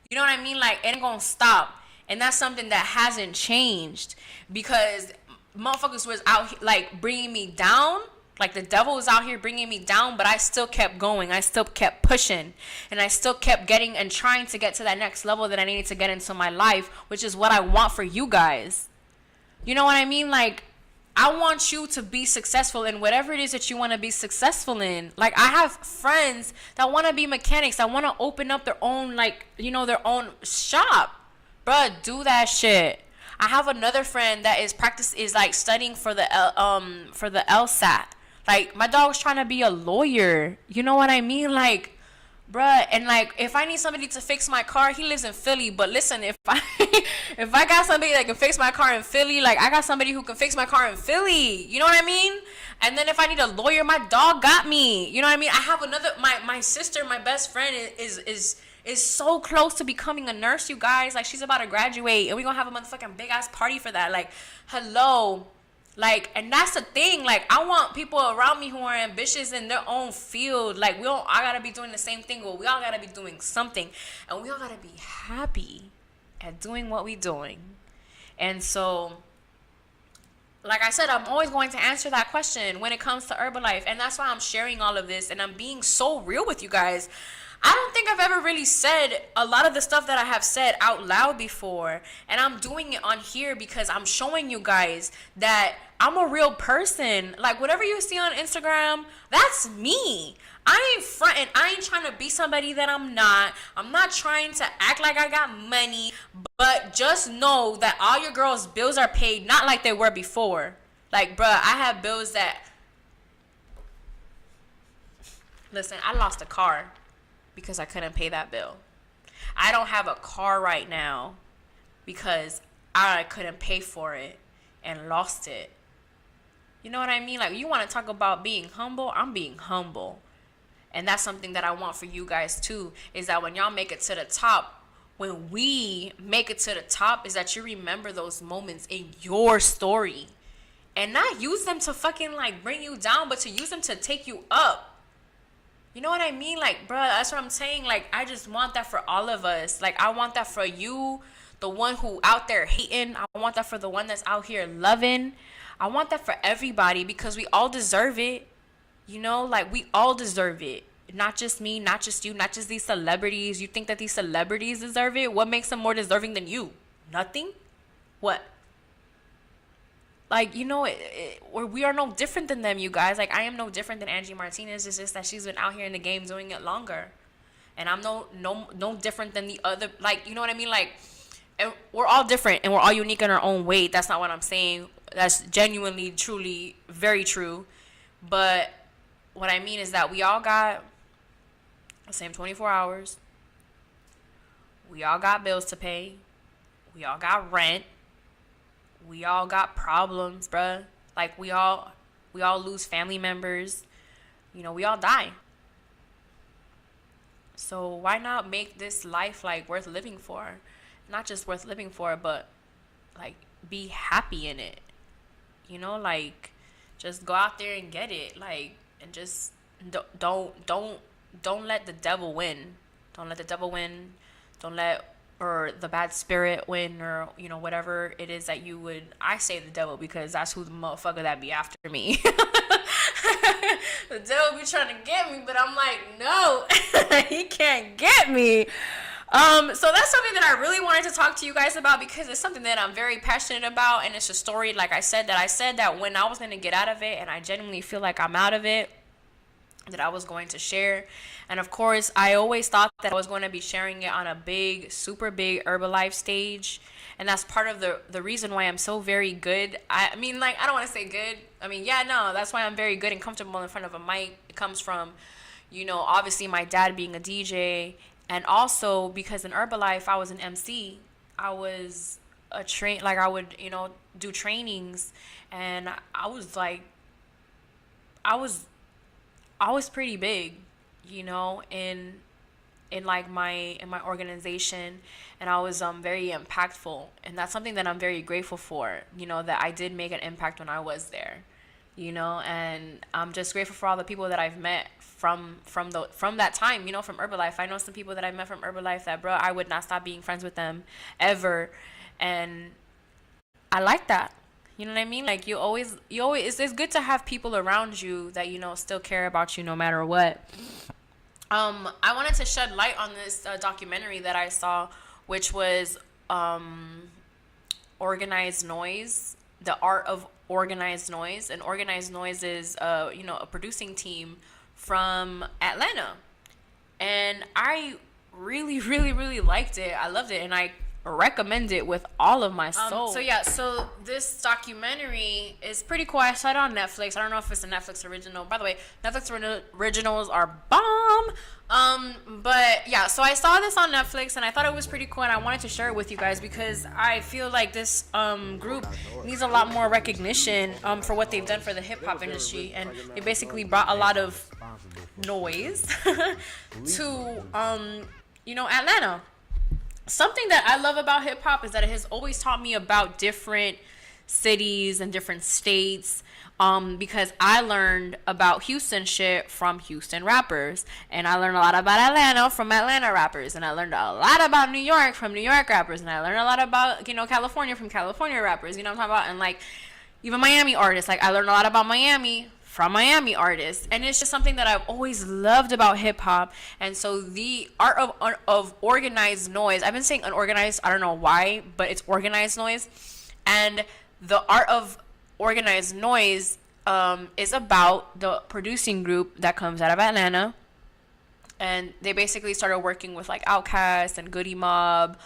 You know what I mean? Like, it ain't gonna stop. And that's something that hasn't changed. Because motherfuckers was out here, like, bringing me down. Like, the devil was out here bringing me down, but I still kept going. I still kept pushing. And I still kept getting and trying to get to that next level that I needed to get into my life, which is what I want for you guys. You know what I mean? Like, I want you to be successful in whatever it is that you want to be successful in. Like, I have friends that want to be mechanics, that want to open up their own, like, you know, their own shop. Bruh, do that shit. I have another friend that is like studying for the LSAT. Like, my dog's trying to be a lawyer. You know what I mean? Like, bruh, and like, if I need somebody to fix my car, he lives in Philly. But listen, if I if I got somebody that can fix my car in Philly, like, I got somebody who can fix my car in Philly. You know what I mean? And then if I need a lawyer, my dog got me. You know what I mean? I have another, my sister, my best friend is so close to becoming a nurse, you guys. Like, she's about to graduate, and we're gonna have a motherfucking big ass party for that. Like, hello. Like, and that's the thing. Like, I want people around me who are ambitious in their own field. Like, I gotta be doing the same thing, but we all gotta be doing something, and we all gotta be happy at doing what we're doing. And so, like I said, I'm always going to answer that question when it comes to Herbalife, and that's why I'm sharing all of this, and I'm being so real with you guys. I don't think I've ever really said a lot of the stuff that I have said out loud before, and I'm doing it on here because I'm showing you guys that I'm a real person. Like, whatever you see on Instagram, that's me. I ain't fronting. I ain't trying to be somebody that I'm not. I'm not trying to act like I got money, but just know that all your girls' bills are paid, not like they were before. Like, bruh, I have bills that... Listen, I lost a car because I couldn't pay that bill. I don't have a car right now because I couldn't pay for it and lost it. You know what I mean? Like, you want to talk about being humble? I'm being humble. And that's something that I want for you guys too, is that when y'all make it to the top, when we make it to the top, is that you remember those moments in your story and not use them to fucking, like, bring you down, but to use them to take you up. You know what I mean? Like, bruh, that's what I'm saying. Like, I just want that for all of us. Like, I want that for you, the one who out there hating. I want that for the one that's out here loving. I want that for everybody because we all deserve it. You know, like, we all deserve it. Not just me, not just you, not just these celebrities. You think that these celebrities deserve it? What makes them more deserving than you? Nothing? What? Like, you know, we are no different than them, you guys. Like, I am no different than Angie Martinez. It's just that she's been out here in the game doing it longer. And I'm no different than the other. Like, you know what I mean? Like, and we're all different and we're all unique in our own way. That's not what I'm saying. That's genuinely, truly, very true. But what I mean is that we all got the same 24 hours. We all got bills to pay. We all got rent. We all got problems, bruh. Like, we all lose family members. You know, we all die. So why not make this life, like, worth living for? Not just worth living for, but, like, be happy in it. You know, like, just go out there and get it. Like, and just don't let the devil win. Don't let the devil win. Don't let... or the bad spirit win, or, you know, whatever it is that you would... I say the devil because that's who the motherfucker that be after me. The devil be trying to get me, but I'm like, no, he can't get me. So that's something that I really wanted to talk to you guys about because it's something that I'm very passionate about, and it's a story, like I said that when I was going to get out of it, and I genuinely feel like I'm out of it, that I was going to share. And of course, I always thought that I was going to be sharing it on a big, super big Herbalife stage. And that's part of the reason why I'm so very good. I mean, like, I don't want to say good. I mean, yeah, no, that's why I'm very good and comfortable in front of a mic. It comes from, obviously my dad being a DJ. And also because in Herbalife, I was an MC. I was I would, do trainings. And I was like, I was pretty big, in like my organization, and I was very impactful, and that's something that I'm very grateful for, that I did make an impact when I was there, and I'm just grateful for all the people that I've met from that time, from Herbalife. I know some people that I've met from Herbalife that, bro, I would not stop being friends with them ever, and I like that. You know what I mean? Like, you always, it's good to have people around you that, still care about you no matter what. I wanted to shed light on this documentary that I saw, which was Organized Noise, the art of organized noise. And Organized Noise is, a producing team from Atlanta. And I really, really, really liked it. I loved it. And I recommend it with all of my soul. So this documentary is pretty cool. I saw it on Netflix. I don't know if it's a Netflix original. By the way, Netflix originals are bomb. But yeah, so I saw this on Netflix and I thought it was pretty cool, and I wanted to share it with you guys because I feel like this group needs a lot more recognition for what they've done for the hip hop industry, and they basically brought a lot of noise to Atlanta. Something that I love about hip hop is that it has always taught me about different cities and different states, because I learned about Houston shit from Houston rappers, and I learned a lot about Atlanta from Atlanta rappers, and I learned a lot about New York from New York rappers, and I learned a lot about, California from California rappers, what I'm talking about, and like even Miami artists. Like, I learned a lot about Miami from Miami artists, and it's just something that I've always loved about hip hop. And so the art of organized noise, I've been saying unorganized, I don't know why, but it's organized noise. And the art of organized noise is about the producing group that comes out of Atlanta, and they basically started working with like Outkast and Goody Mob,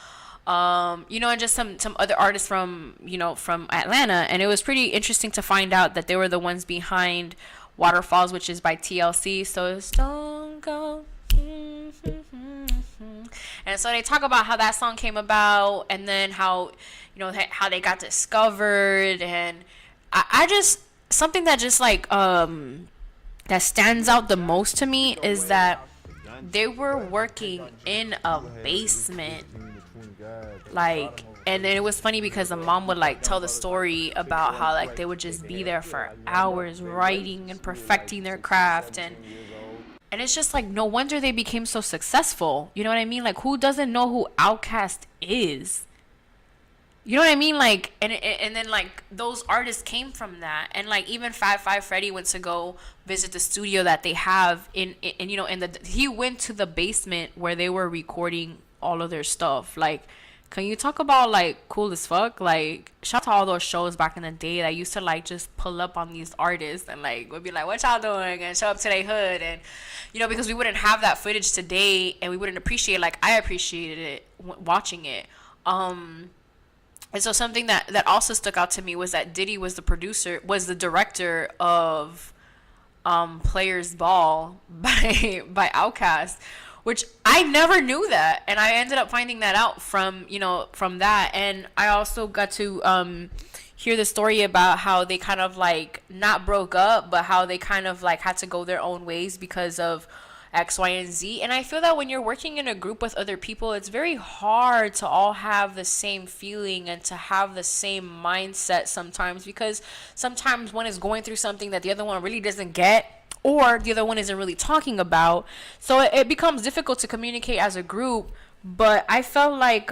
and just some other artists from Atlanta. And it was pretty interesting to find out that they were the ones behind Waterfalls, which is by TLC. So it's Don't Go. And so they talk about how that song came about, and then how they got discovered. And I just, something that just like that stands out the most to me is that they were working in a basement. Like, and then it was funny because the mom would like tell the story about how like they would just be there for hours writing and perfecting their craft, and it's just like, no wonder they became so successful. You know what I mean? Like, who doesn't know who Outkast is? You know what I mean? Like, and then like those artists came from that, and like even Fab Five Freddy went to go visit the studio that they have he went to the basement where they were recording all of their stuff. Like, can you talk about like cool as fuck? Like, shout out to all those shows back in the day that used to like just pull up on these artists and like would be like, what y'all doing, and show up to their hood. And because we wouldn't have that footage today, and we wouldn't appreciate it like I appreciated it watching it. And so something that also stuck out to me was that Diddy was the director of Players Ball by Outkast, which I never knew that, and I ended up finding that out from that. And I also got to hear the story about how they kind of like not broke up, but how they kind of like had to go their own ways because of X, Y, and Z. And I feel that when you're working in a group with other people, it's very hard to all have the same feeling and to have the same mindset sometimes, because sometimes one is going through something that the other one really doesn't get, or the other one isn't really talking about. So it becomes difficult to communicate as a group. But I felt like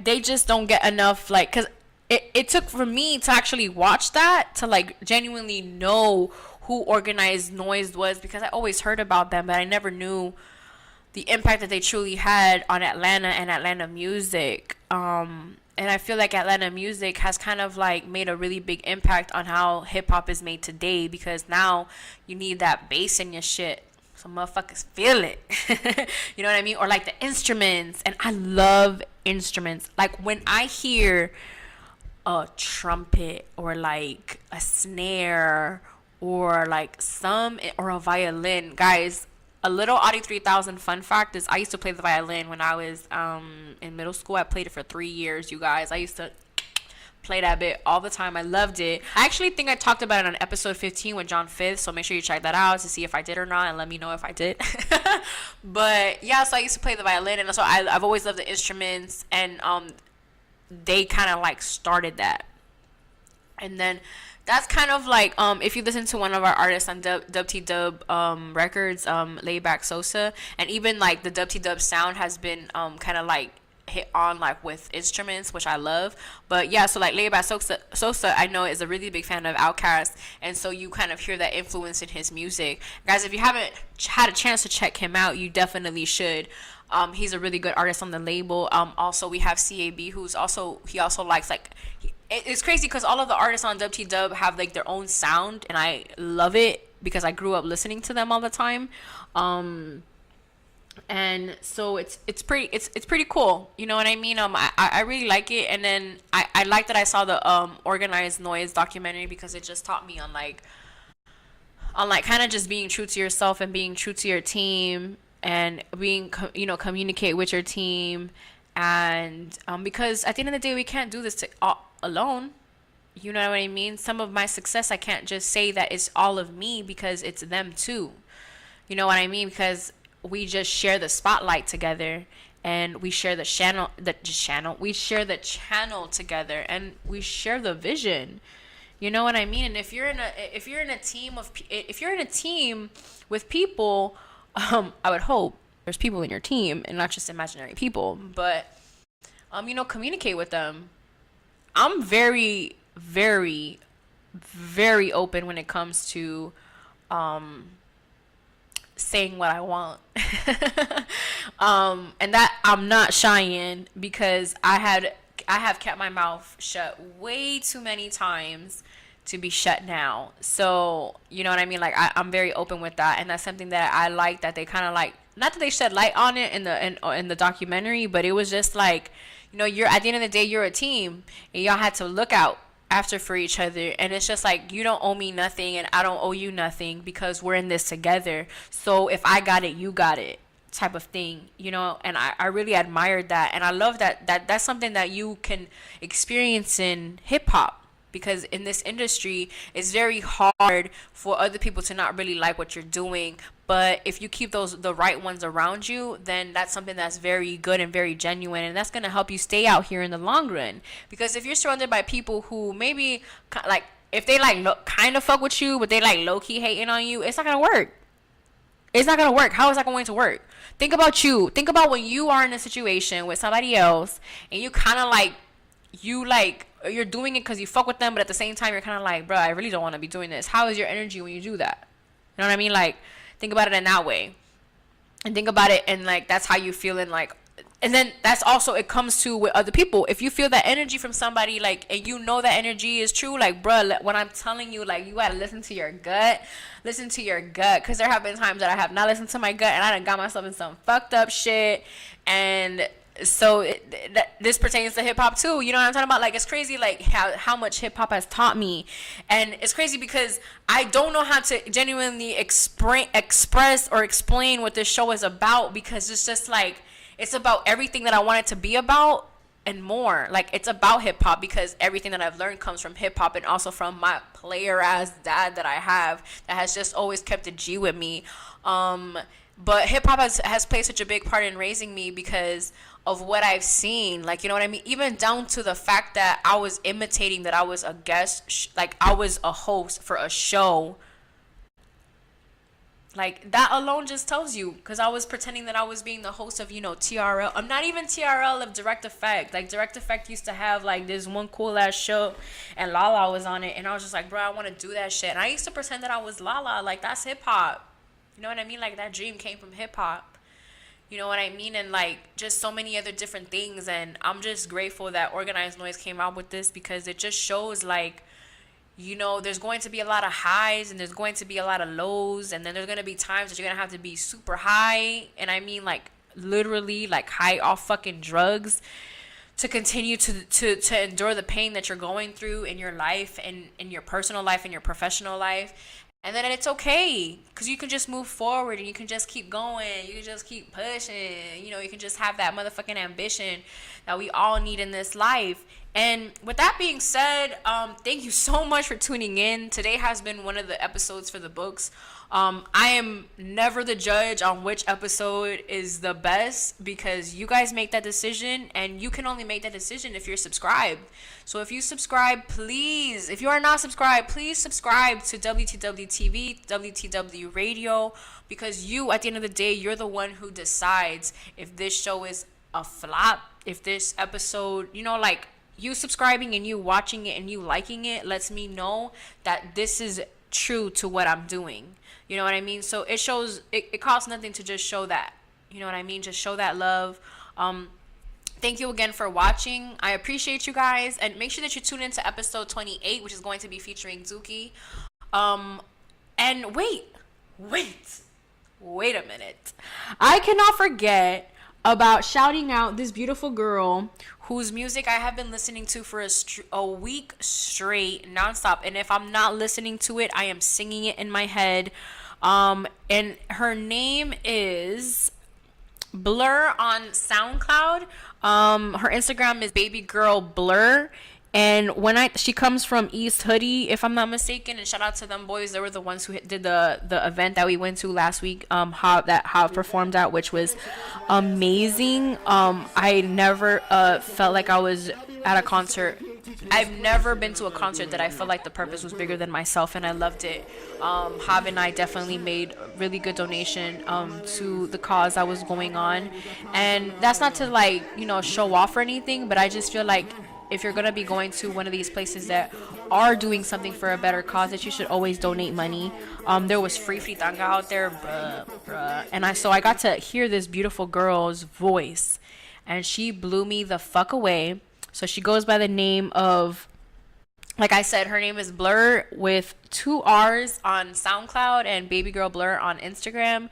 they just don't get enough, like, because it took for me to actually watch that to like genuinely know who Organized Noise was, because I always heard about them, but I never knew the impact that they truly had on Atlanta and Atlanta music. And I feel like Atlanta music has kind of like made a really big impact on how hip hop is made today, because now you need that bass in your shit. So motherfuckers feel it. You know what I mean? Or like the instruments. And I love instruments. Like when I hear a trumpet or like a snare or like or a violin, guys, a little AuDii 3000 fun fact is I used to play the violin when I was in middle school. I played it for 3 years, you guys. I used to play that bit all the time. I loved it. I actually think I talked about it on episode 15 with John Fifth, so make sure you check that out to see if I did or not, and let me know if I did. But yeah, so I used to play the violin, and so I've always loved the instruments, and they kind of like started that. And then that's kind of like if you listen to one of our artists on Dub T Dub records, Layback Sosa, and even like the Dub T Dub sound has been kind of like hit on like with instruments, which I love. But yeah, so like Layback Sosa I know is a really big fan of Outkast, and so you kind of hear that influence in his music. Guys, if you haven't had a chance to check him out, you definitely should. He's a really good artist on the label. Also we have CAB, who's also likes like it's crazy because all of the artists on Dub T Dub have like their own sound, and I love it because I grew up listening to them all the time. And so it's pretty cool, you know what I mean? I really like it. And then I like that I saw the Organized Noise documentary, because it just taught me on like kind of just being true to yourself and being true to your team, and being communicate with your team. And because at the end of the day, we can't do this alone. You know what I mean? Some of my success, I can't just say that it's all of me, because it's them too. You know what I mean? Because we just share the spotlight together, and we share the channel we share the channel together, and we share the vision. You know what I mean? And if you're in a team with people, I would hope there's people in your team and not just imaginary people, but communicate with them. I'm very, very, very open when it comes to saying what I want. And that I'm not shy in, because I have kept my mouth shut way too many times to be shut now. So you know what I mean? Like I'm very open with that, and that's something that I like, that they kind of like, not that they shed light on it in the documentary, but it was just like, you're at the end of the day, you're a team, and y'all had to look out after for each other. And it's just like, you don't owe me nothing and I don't owe you nothing, because we're in this together. So if I got it, you got it, type of thing, and I really admired that. And I love that's something that you can experience in hip hop, because in this industry it's very hard for other people to not really like what you're doing. But if you keep the right ones around you, then that's something that's very good and very genuine, and that's going to help you stay out here in the long run. Because if you're surrounded by people who maybe like, if they like kind of fuck with you, but they like low-key hating on you, it's not going to work. It's not going to work. How is that going to work? Think about you. Think about when you are in a situation with somebody else, and you kind of like, you're doing it because you fuck with them, but at the same time you're kind of like, bro, I really don't want to be doing this. How is your energy when you do that? You know what I mean? Like, think about it in that way, and think about it, and like that's how you feel in like. And then that's also, it comes to with other people. If you feel that energy from somebody, like, and that energy is true, like, bruh, when I'm telling you, like, you gotta listen to your gut, because there have been times that I have not listened to my gut, and I done got myself in some fucked up shit. And so this pertains to hip hop too. You know what I'm talking about? Like, it's crazy, like how much hip hop has taught me. And it's crazy because I don't know how to genuinely express or explain what this show is about, because it's just like, it's about everything that I want it to be about and more. Like, it's about hip hop, because everything that I've learned comes from hip hop, and also from my player ass dad that I have, that has just always kept a G with me. But hip hop has played such a big part in raising me, because of what I've seen. Like, you know what I mean? Even down to the fact that I was imitating that I was a guest, like I was a host for a show. Like, that alone just tells you, because I was pretending that I was being the host of, TRL. I'm not even TRL of Direct Effect. Like, Direct Effect used to have, like, this one cool-ass show, and Lala was on it, and I was just like, bro, I want to do that shit. And I used to pretend that I was Lala. Like, that's hip-hop. You know what I mean? Like, that dream came from hip-hop. You know what I mean? And like just so many other different things. And I'm just grateful that Organized Noise came out with this, because it just shows like, you know, there's going to be a lot of highs and there's going to be a lot of lows, and then there's going to be times that you're going to have to be super high, and I mean like literally like high off fucking drugs, to continue to endure the pain that you're going through in your life and in your personal life and your professional life. And then it's okay, because you can just move forward and you can just keep going. You can just keep pushing. You know, you can just have that motherfucking ambition that we all need in this life. And with that being said, thank you so much for tuning in. Today has been one of the episodes for the books. I am never the judge on which episode is the best, because you guys make that decision, and you can only make that decision if you're subscribed. So if you subscribe, please, if you are not subscribed, please subscribe to WTW TV, WTW Radio, because you, at the end of the day, you're the one who decides if this show is a flop, if this episode, you know, like, you subscribing and you watching it and you liking it lets me know that this is true to what I'm doing. You know what I mean? So it shows, it costs nothing to just show that. You know what I mean? Just show that love. Thank you again for watching. I appreciate you guys. And make sure that you tune into episode 28, which is going to be featuring Zuki. And wait a minute. I cannot forget about shouting out this beautiful girl whose music I have been listening to for a week straight, nonstop. And if I'm not listening to it, I am singing it in my head. And her name is Blur on SoundCloud. Her Instagram is Baby Girl Blur. And she comes from East Hoodie, if I'm not mistaken, and shout out to them boys. They were the ones who did the event that we went to last week, Hav performed at, which was amazing. I never felt like I was at a concert. I've never been to a concert that I felt like the purpose was bigger than myself, and I loved it. Hav and I definitely made a really good donation to the cause that was going on. And that's not to, like, you know, show off or anything, but I just feel like if you're going to be going to one of these places that are doing something for a better cause, that you should always donate money. There was free fritanga out there, bruh. And I got to hear this beautiful girl's voice, and she blew me the fuck away. So she goes by the name of, like I said, her name is Blur with 2 R's on SoundCloud and Baby Girl Blur on Instagram.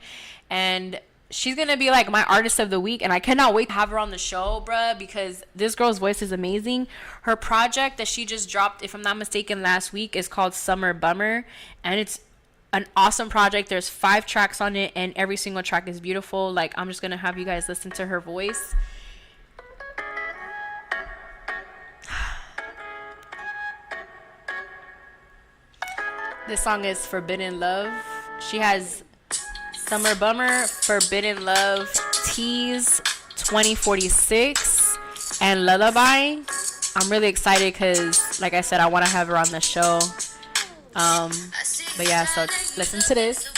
And she's going to be like my artist of the week, and I cannot wait to have her on the show, bruh, because this girl's voice is amazing. Her project that she just dropped, if I'm not mistaken, last week is called Summer Bummer, and it's an awesome project. There's 5 tracks on it, and every single track is beautiful. Like, I'm just going to have you guys listen to her voice. This song is Forbidden Love. She has Summer Bummer, Forbidden Love, Tease, 2046, and Lullaby. I'm really excited because, like I said, I want to have her on the show. But yeah, so listen to this.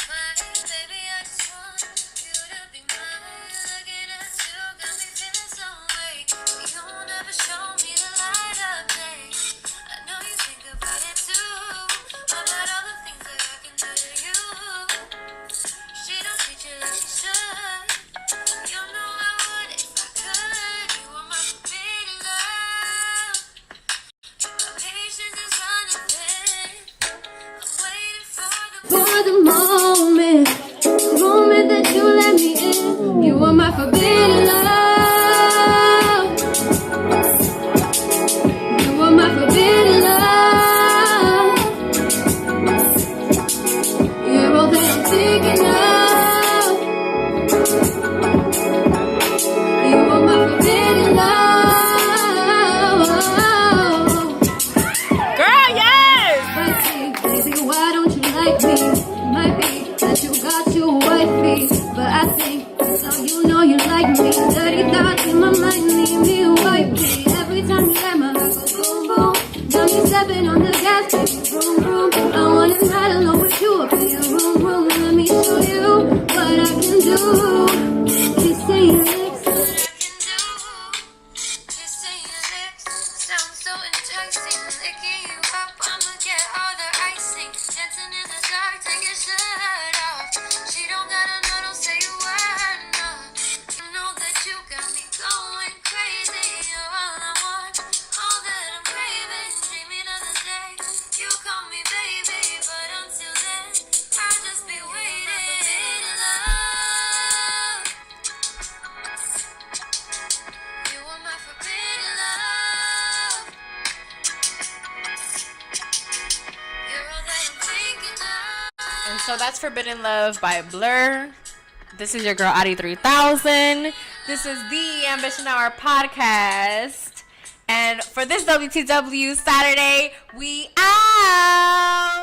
For the moment So that's Forbidden Love by Blur. This is your girl, AuDii 3000. This is the Ambition Hour podcast. And for this WTW Saturday, we out.